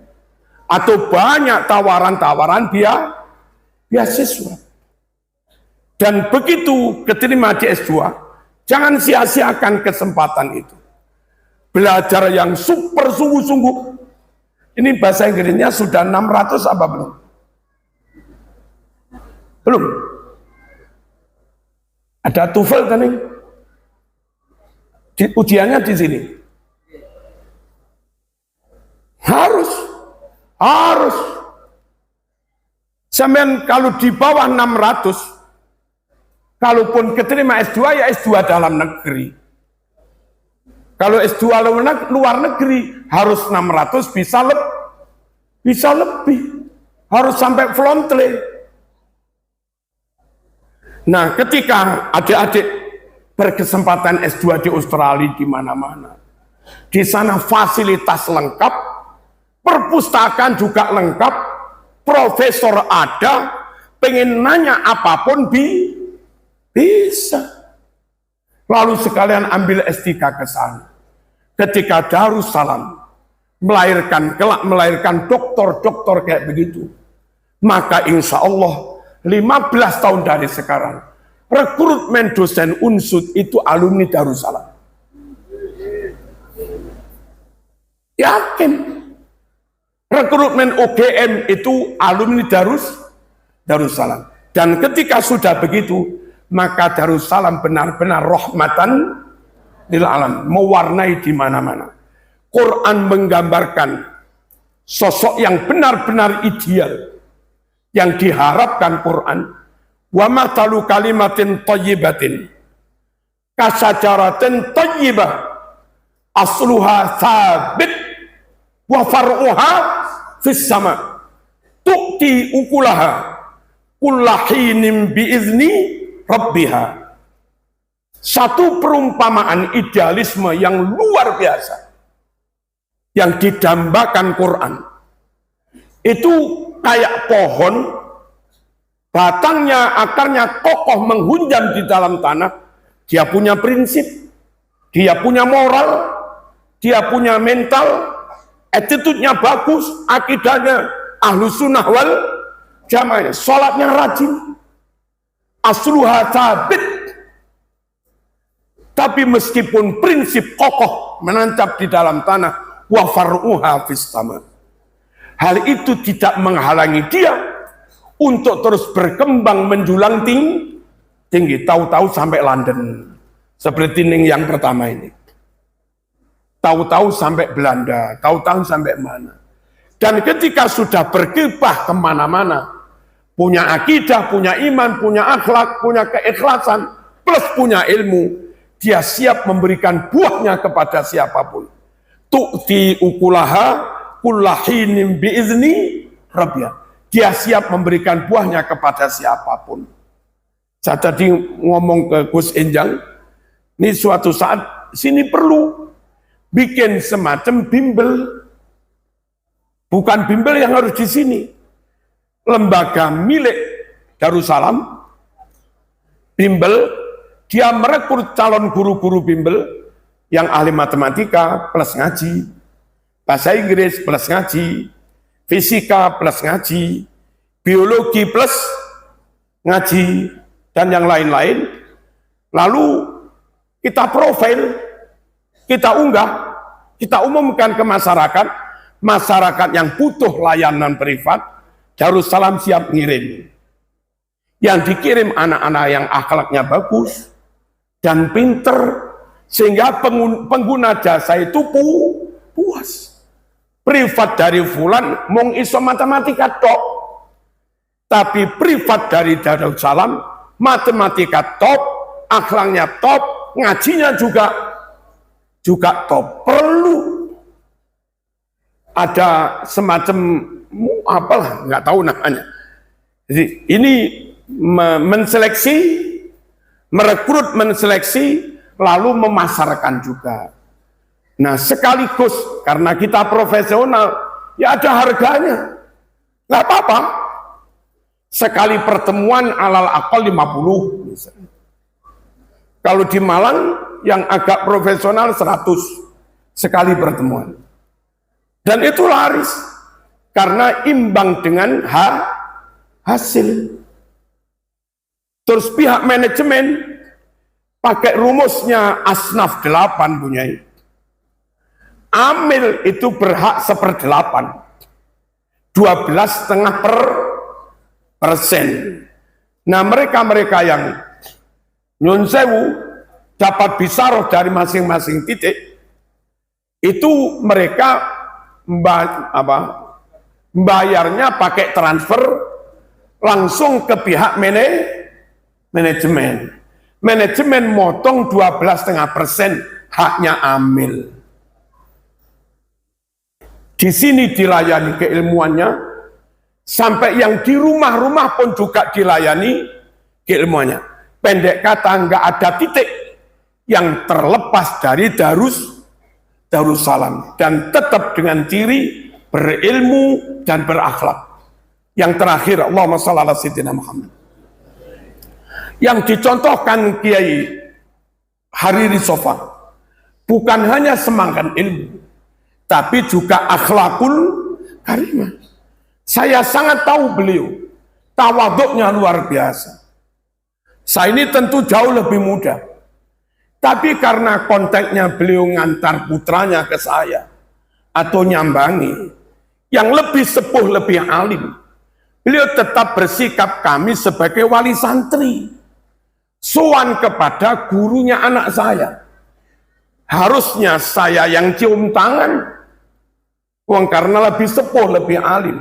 Atau banyak tawaran-tawaran beasiswa. Dan begitu keterima di S2, jangan sia-siakan kesempatan itu. Belajar yang super sungguh-sungguh. Ini bahasa Inggrisnya sudah 600 apa belum? Belum. Ada TOEFL tadi. Ujiannya di sini. Harus. Sampai kalau di bawah 600, kalaupun keterima S2 ya S2 dalam negeri. Kalau S2 luar negeri harus 600 bisa lebih. Harus sampai frontle. Nah, ketika adik-adik berkesempatan S2 di Australia di mana-mana. Di sana fasilitas lengkap, perpustakaan juga lengkap, profesor ada, pengen nanya apapun bisa. Lalu sekalian ambil S3 ke sana. Ketika Darussalam melahirkan doktor-doktor kayak begitu, maka insya Allah 15 tahun dari sekarang rekrutmen dosen Unsud itu alumni Darussalam. Yakin. Rekrutmen UGM itu alumni Darussalam. Dan ketika sudah begitu, maka Darussalam benar-benar rahmatan lil alam, mewarnai di mana-mana. Quran menggambarkan sosok yang benar-benar ideal, yang diharapkan Quran. Wa matalu kalimatin thayyibatin kasajaratin thayyibah asluha sabit wa far'uha fis sama tu'ti ukulaha kullahinin biizni rabbiha. Satu perumpamaan idealisme yang luar biasa yang didambakan Quran. Itu kayak pohon, batangnya, akarnya kokoh menghunjam di dalam tanah. Dia punya prinsip, dia punya moral, dia punya mental, attitude-nya bagus, akidahnya ahlus sunnah wal jamaah, sholatnya rajin, asluha sabit. Tapi meskipun prinsip kokoh menancap di dalam tanah, wa far'uha fis sama, hal itu tidak menghalangi dia untuk terus berkembang menjulang tinggi. Tahu-tahu sampai London. Seperti yang pertama ini. Tahu-tahu sampai Belanda, tahu-tahu sampai mana. Dan ketika sudah berkiprah kemana-mana, punya akidah, punya iman, punya akhlak, punya keikhlasan, plus punya ilmu, dia siap memberikan buahnya kepada siapapun. Tu'ti ukulaha kullahinim biizni rabbiyah. Dia siap memberikan buahnya kepada siapapun. Saya tadi ngomong ke Gus Enjang, ini suatu saat sini perlu bikin semacam bimbel. Bukan bimbel yang harus di sini. Lembaga milik Darussalam, bimbel, dia merekrut calon guru-guru bimbel yang ahli matematika plus ngaji, bahasa Inggris plus ngaji, fisika plus ngaji, biologi plus ngaji, dan yang lain-lain. Lalu kita profil, kita unggah, kita umumkan ke masyarakat, masyarakat yang butuh layanan privat, Darussalam siap ngirim. Yang dikirim anak-anak yang akhlaknya bagus dan pinter, sehingga pengguna jasa itu puas. Privat dari fulan mong iso matematika tok, tapi privat dari Darussalam matematika top, akhlaknya top, ngajinya juga top. Perlu ada semacam apalah, nggak tahu namanya. Jadi ini menseleksi, merekrut, menseleksi, lalu memasarkan juga. Nah, sekaligus karena kita profesional, ya ada harganya. Nggak apa-apa. Sekali pertemuan alal akal 50 misalnya. Kalau di Malang yang agak profesional 100 sekali pertemuan. Dan itu laris karena imbang dengan hasil. Terus pihak manajemen pakai rumusnya Asnaf 8 punya. Amil itu berhak 1/8, 12,5%. Nah, mereka yang nyun sewu dapat bisaroh dari masing-masing titik, itu mereka bayarnya pakai transfer langsung ke pihak manajemen. Manajemen motong 12,5% haknya amil. Di sini dilayani keilmuannya, sampai yang di rumah-rumah pun juga dilayani keilmuannya. Pendek kata, nggak ada titik yang terlepas dari Darussalam, dan tetap dengan ciri berilmu dan berakhlak. Yang terakhir, Allahumma shalli ala sayyidina Muhammad. Yang dicontohkan Kiai Hariri Sofa bukan hanya semangat ilmu, tapi juga akhlakul karimah. Saya sangat tahu beliau, tawaduknya luar biasa. Saya ini tentu jauh lebih muda, tapi karena kontaknya beliau ngantar putranya ke saya, atau nyambangi, yang lebih sepuh, lebih alim, beliau tetap bersikap kami sebagai wali santri. Sowan kepada gurunya anak saya. Harusnya saya yang cium tangan, karena lebih sepuh, lebih alim.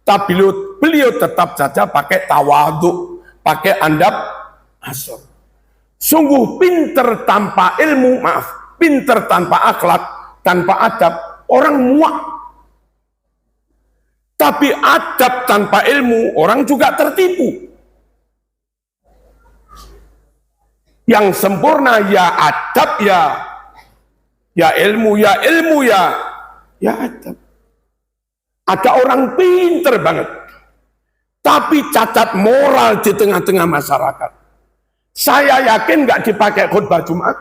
Tapi beliau tetap saja pakai tawaduk, pakai andap asor. Sungguh pinter tanpa ilmu, pinter tanpa akhlak, tanpa adab, orang muak. Tapi adab tanpa ilmu, orang juga tertipu. Yang sempurna ya adab, ya ilmu, ya adab. Ada orang pinter banget, tapi cacat moral di tengah-tengah masyarakat. Saya yakin nggak dipakai khutbah Jumat.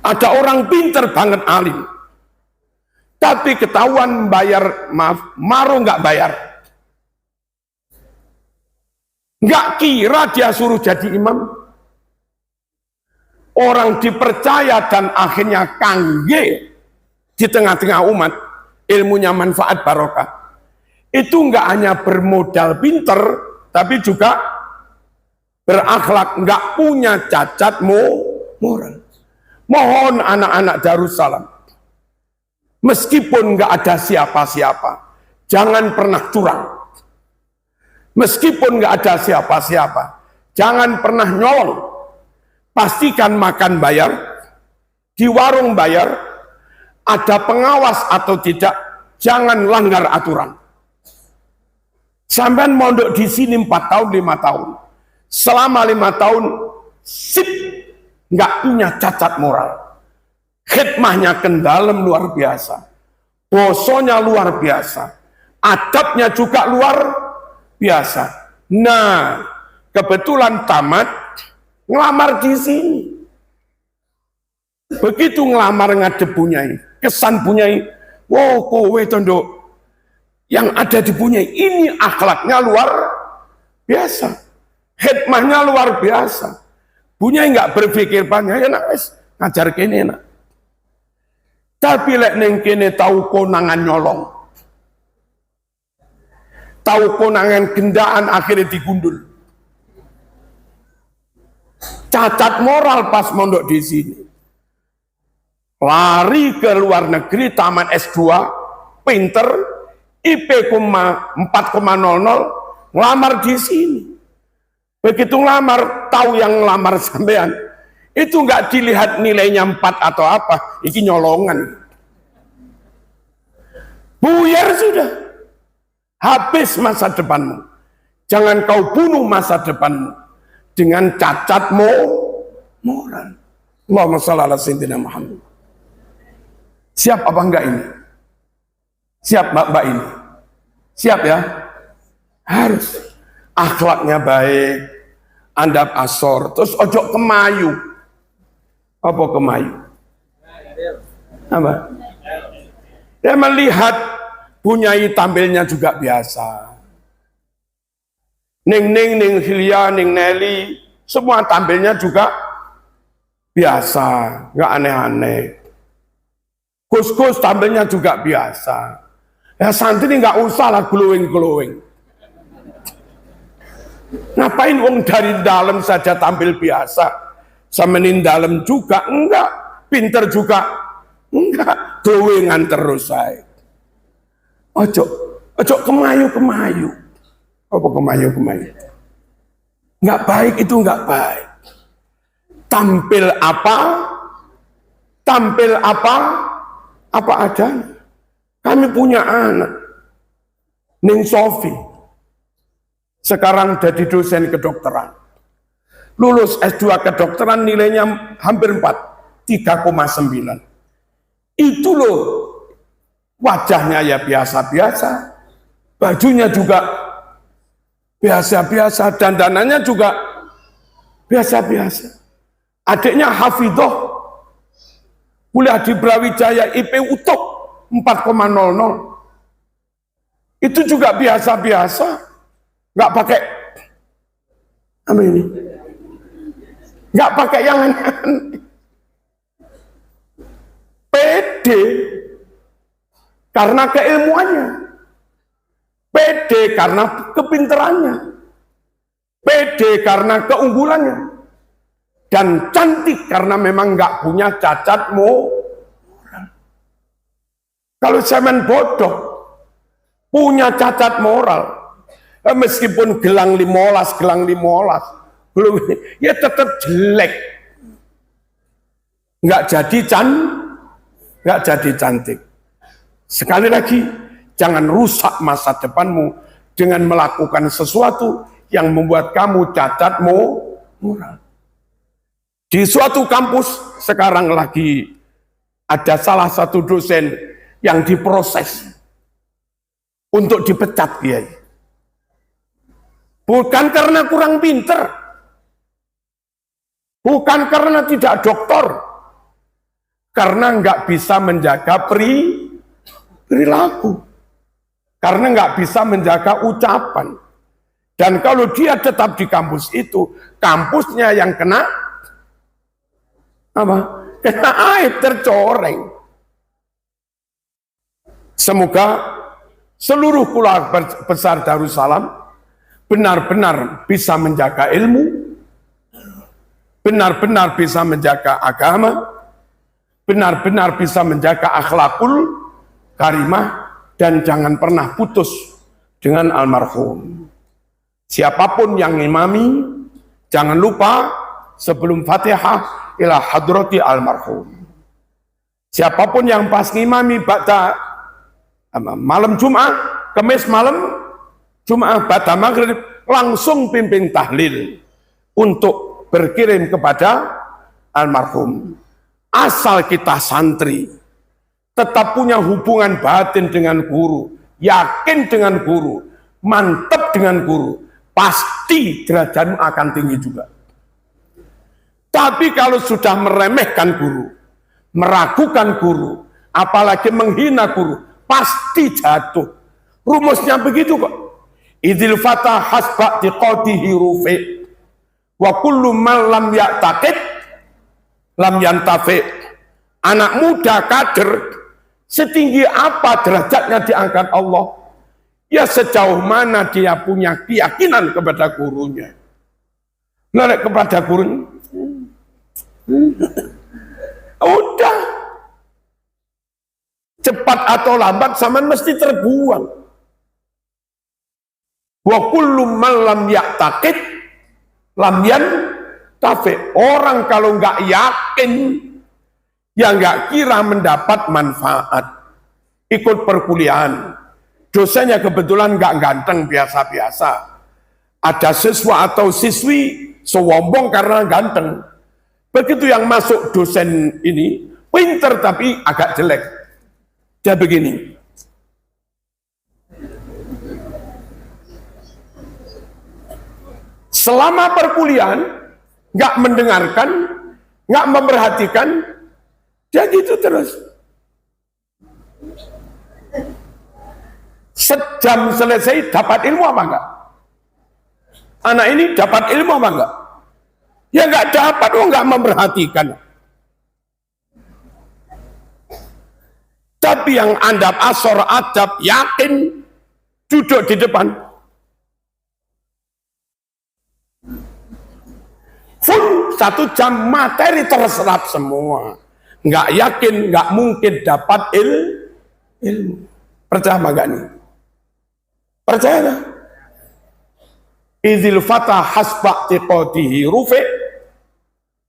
Ada orang pinter banget alim, tapi ketahuan bayar, maru nggak bayar. Nggak kira dia suruh jadi imam. Orang dipercaya dan akhirnya kangge di tengah-tengah umat, ilmunya manfaat barokah. itu nggak hanya bermodal pinter, tapi juga berakhlak, nggak punya cacat moral. Mohon anak-anak Darussalam, meskipun nggak ada siapa-siapa, jangan pernah curang. Meskipun nggak ada siapa-siapa, jangan pernah nyolong. Pastikan makan bayar, di warung bayar, ada pengawas atau tidak, jangan langgar aturan. Sampai mondok di sini 4 tahun, 5 tahun. Selama 5 tahun, sip, nggak punya cacat moral. Khidmahnya kendalam luar biasa. Bosonya luar biasa. Adabnya juga luar biasa. Nah, kebetulan tamat, ngelamar di sini. Begitu ngelamar ngadep Bunyai, kesan Bunyai, wow kowe tondok, yang ada di Bunyai ini akhlaknya luar biasa, khidmahnya luar biasa. Bunyai nggak berpikir banyak, ya nak ngajar kene nak. Tapi lek neng kene tahu konangan nyolong, tahu konangan gendaan akhirnya digundul. Cacat moral pas mondok di sini. Lari ke luar negeri, tamat S2, pinter, IP 4,00, ngelamar di sini. Begitu ngelamar, tahu yang ngelamar sampean, itu nggak dilihat nilainya 4 atau apa, ini nyolongan. Buyar sudah, habis masa depanmu. Jangan kau bunuh masa depanmu dengan cacat moral. Allahumma shalli ala sayyidina Muhammad. Siap apa enggak ini? Siap mbak ini? Siap ya? Harus. Akhlaknya baik, andap asor, terus ojo kemayu. Apa kemayu? Apa? Dia melihat Bunyai tampilnya juga biasa. Ning Hilya, Ning Nelly, semua tampilnya juga biasa, nggak aneh-aneh. Gus tampilnya juga biasa. Ya santri nggak usah lah glowing. Ngapain wong dari dalam saja tampil biasa, samenin dalam juga enggak, pinter juga enggak, glowingan terus saya. Ojo kemayu. Apa kemayu? Nggak baik itu nggak baik. Tampil apa adanya. Kami punya anak, Ning Sofi, sekarang jadi dosen kedokteran. Lulus S2 kedokteran nilainya hampir 4, 3,9. Itu loh, wajahnya ya biasa-biasa, bajunya juga biasa-biasa, dandanannya juga biasa-biasa. Adiknya Hafidhoh, kuliah di Brawijaya, IP utuh 4,00. Itu juga biasa-biasa, nggak pakai apa ini, nggak pakai yang aneh-aneh. Pede karena keilmuannya, pede karena kepinterannya, pede karena keunggulannya, dan cantik karena memang nggak punya cacat moral. Kalau zaman bodoh punya cacat moral, meskipun gelang 15, belum, ya tetap jelek, nggak jadi cantik. Sekali lagi, jangan rusak masa depanmu dengan melakukan sesuatu yang membuat kamu cacat moral. Di suatu kampus sekarang lagi ada salah satu dosen yang diproses untuk dipecat kiai. Bukan karena kurang pinter, bukan karena tidak doktor, karena nggak bisa menjaga perilaku, karena nggak bisa menjaga ucapan. Dan kalau dia tetap di kampus itu, kampusnya yang kena apa? Kena aib, tercoreng. Semoga seluruh keluarga besar Darussalam benar-benar bisa menjaga ilmu, benar-benar bisa menjaga agama, benar-benar bisa menjaga akhlakul karimah, dan jangan pernah putus dengan almarhum. Siapapun yang ngimami, jangan lupa sebelum Fatihah ila hadrati almarhum. Siapapun yang pas ngimami pada malam Jumat, Kamis malam Jumat pada maghrib, langsung pimpin tahlil untuk berkirim kepada almarhum. Asal kita santri tetap punya hubungan batin dengan guru, yakin dengan guru, mantap dengan guru, pasti derajatmu akan tinggi juga. Tapi kalau sudah meremehkan guru, meragukan guru, apalagi menghina guru, pasti jatuh. Rumusnya begitu kok. Idil fatah hasba tiqatihi rufi wa kullu man lam ya'taqid lam yantafi. Anak muda kader setinggi apa derajatnya diangkat Allah, ya sejauh mana dia punya keyakinan kepada gurunya. Nah, kepada gurunya udah cepat atau lambat zaman mesti terbuang. Wa kullu man lam ya'taqid lam yantafi. Orang kalau nggak yakin, ya nggak kira mendapat manfaat. Ikut perkuliahan, dosennya kebetulan nggak ganteng, biasa-biasa. Ada siswa atau siswi sombong karena ganteng. Begitu yang masuk dosen ini pinter tapi agak jelek. Dia begini. Selama perkuliahan nggak mendengarkan, nggak memperhatikan, dia gitu terus. Sejam selesai dapat ilmu apa enggak? Anak ini dapat ilmu apa enggak? Ya enggak dapat, enggak memperhatikan. Tapi yang andap asor adab yakin duduk di depan, full 1 jam materi terserap semua. Enggak yakin, enggak mungkin dapat ilmu. Percaya enggak nih? Percaya enggak? Idzil fatah hasba tiqatihi rufi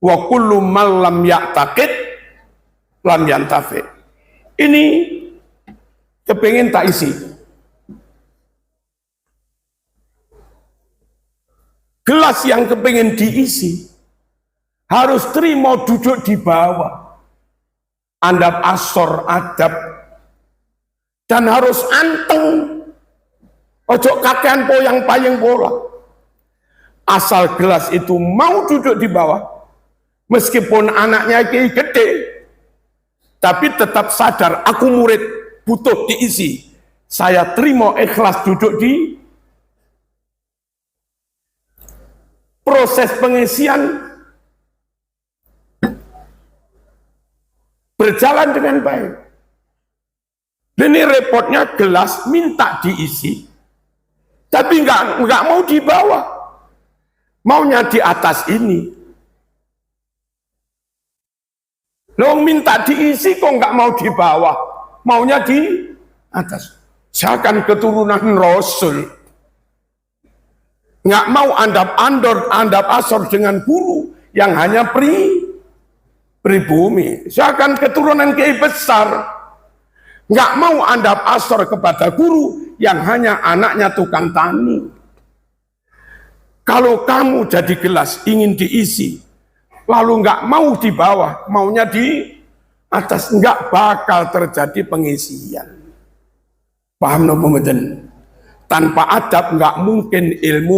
wa kullu man lam ya'taqid lam yantafi. Ini kepingin tak isi. Gelas yang kepingin diisi harus terima duduk di bawah. Andap asor adab, dan harus anteng. Ojo kakean poyang payeng pola. Asal gelas itu mau duduk di bawah, meskipun anaknya gede, tapi tetap sadar, aku murid, butuh diisi. Saya terima ikhlas duduk di proses pengisian berjalan dengan baik. Ini repotnya gelas minta diisi, tapi nggak mau di bawah, maunya di atas ini. Lo minta diisi kok nggak mau di bawah, maunya di atas. Seakan keturunan Rasul, nggak mau andap asor dengan guru yang hanya pribumi. Seakan keturunan kiai besar, nggak mau andap asor kepada guru yang hanya anaknya tukang tani. Kalau kamu jadi gelas ingin diisi, lalu nggak mau di bawah, maunya di atas, nggak bakal terjadi pengisian. Paham no pemeden? Tanpa adab nggak mungkin ilmu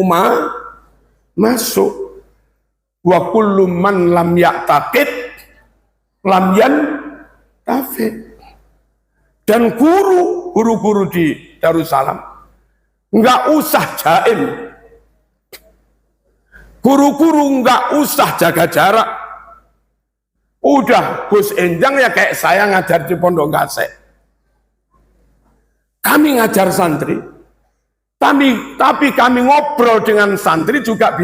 masuk. Wa kullu man lam ya'taqid lam yantafi. Dan guru-guru di Darussalam nggak usah jaim, guru-guru nggak usah jaga jarak. Udah Gus Enjang ya kayak saya ngajar di Pondok Gasek. Kami ngajar santri, tapi kami ngobrol dengan santri juga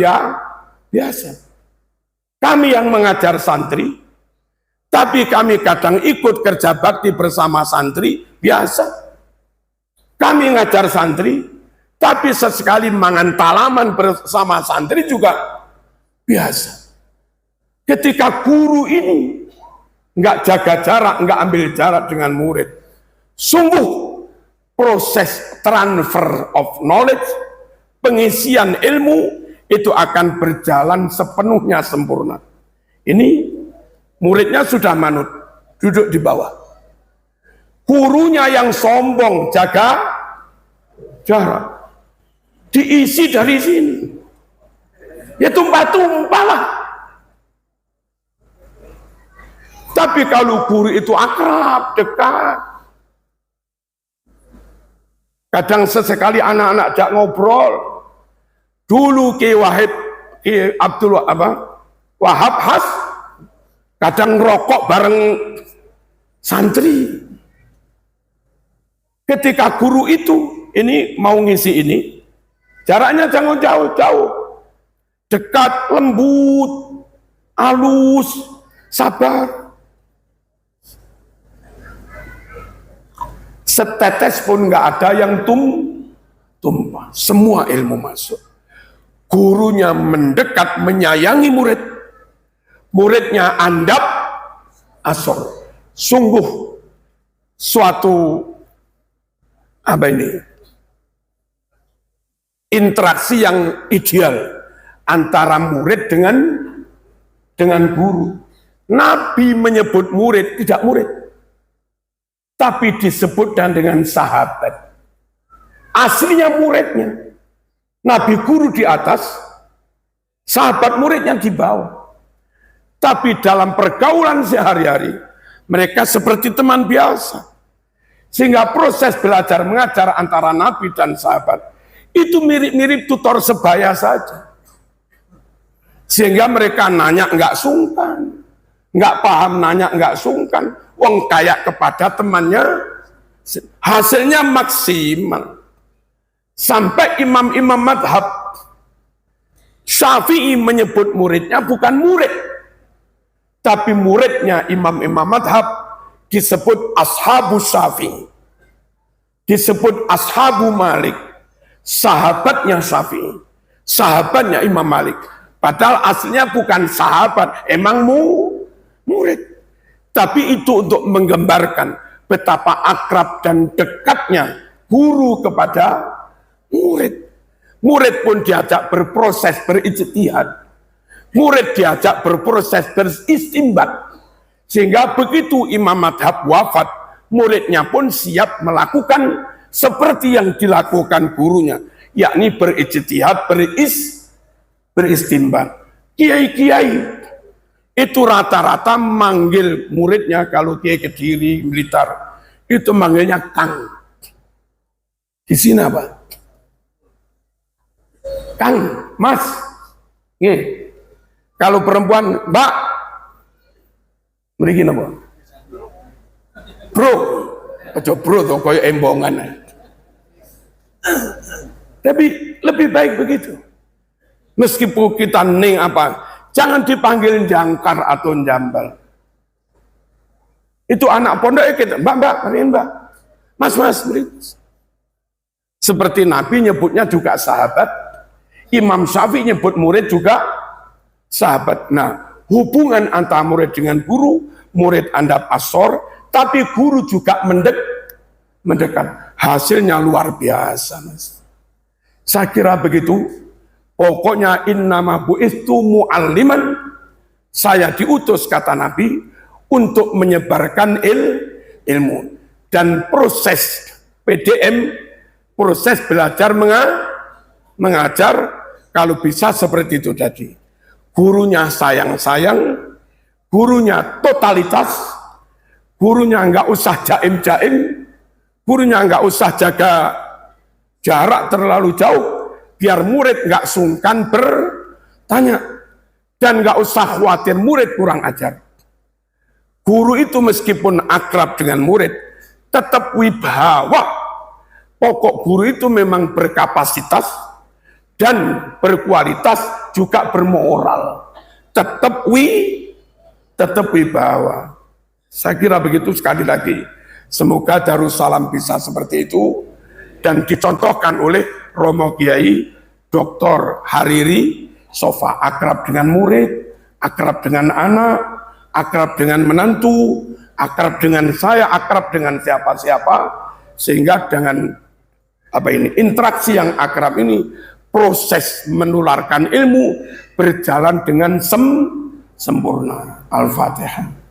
biasa. Kami yang mengajar santri, tapi kami kadang ikut kerja bakti bersama santri, biasa. Kami ngajar santri, tapi sesekali mangan talaman bersama santri juga biasa. Ketika guru ini nggak jaga jarak, nggak ambil jarak dengan murid, sungguh proses transfer of knowledge, pengisian ilmu itu akan berjalan sepenuhnya sempurna. Ini muridnya sudah manut, duduk di bawah. Gurunya yang sombong, jaga jarak. Diisi dari sini. Ya tumpah-tumpah lah. Tapi kalau guru itu akrab, dekat, kadang sesekali anak-anak ajak ngobrol. Dulu Ki Abdul Wahab Has kadang ngerokok bareng santri. Ketika guru itu ini mau ngisi ini, jaraknya jangan jauh-jauh, dekat, lembut, halus, sabar. Setetes pun nggak ada yang tumpah, semua ilmu masuk. Gurunya mendekat, menyayangi murid, muridnya andap asor. Sungguh suatu interaksi yang ideal antara murid dengan guru. Nabi menyebut murid tidak murid, tapi disebutkan dengan sahabat. Aslinya muridnya. Nabi guru di atas, sahabat muridnya di bawah. Tapi dalam pergaulan sehari-hari, mereka seperti teman biasa. Sehingga proses belajar mengajar antara Nabi dan sahabat, itu mirip-mirip tutor sebaya saja. Sehingga mereka nanya nggak sungkan, nggak paham nanya nggak sungkan. Wong kayak kepada temannya, hasilnya maksimal. Sampai imam-imam madhab Syafi'i menyebut muridnya bukan murid, tapi muridnya imam-imam madhab disebut ashabu Syafi'i, disebut ashabu Malik, sahabatnya Syafi'i, sahabatnya Imam Malik. Padahal aslinya bukan sahabat, emang murid. Tapi itu untuk menggambarkan betapa akrab dan dekatnya guru kepada murid. Murid pun diajak berproses berijtihad. Murid diajak berproses beristimbat. Sehingga begitu imam madhab wafat, muridnya pun siap melakukan seperti yang dilakukan gurunya, yakni berijtihad, beristimbat. Kiai-kiai itu rata-rata manggil muridnya, kalau kiai Kediri, Blitar, itu manggilnya Kang. Di sini apa? Kang, Mas. Nih. Kalau perempuan, Mbak. Mriki napa? Bro. Aja bro to koyo embongan. Tapi lebih baik begitu. Meskipun kita ning apa, jangan dipanggil jangkar atau jambal. Itu anak pondok kita, Mbak, Mbak, Mas, seperti Nabi nyebutnya juga sahabat, Imam Syafi'i nyebut murid juga sahabat. Nah, hubungan antara murid dengan guru, murid andap asor, tapi guru juga mendekat. Hasilnya luar biasa, Mas. Saya kira begitu. Pokoknya innama bu'istu mu'alliman, saya diutus kata Nabi untuk menyebarkan ilmu. Dan proses PDM, proses belajar mengajar, kalau bisa seperti itu tadi. Gurunya sayang-sayang, gurunya totalitas, gurunya nggak usah jaim-jaim, gurunya nggak usah jaga jarak terlalu jauh, biar murid nggak sungkan bertanya, dan nggak usah khawatir murid kurang ajar. Guru itu meskipun akrab dengan murid, tetap wibawa, pokok guru itu memang berkapasitas dan berkualitas, juga bermoral, tetap wibawa. Saya kira begitu. Sekali lagi, semoga Darussalam bisa seperti itu dan dicontohkan oleh Romo Kiai Dr. Hariri Sofa, akrab dengan murid, akrab dengan anak, akrab dengan menantu, akrab dengan saya, akrab dengan siapa-siapa, sehingga dengan interaksi yang akrab ini, proses menularkan ilmu berjalan dengan sempurna. Al-Fatihah.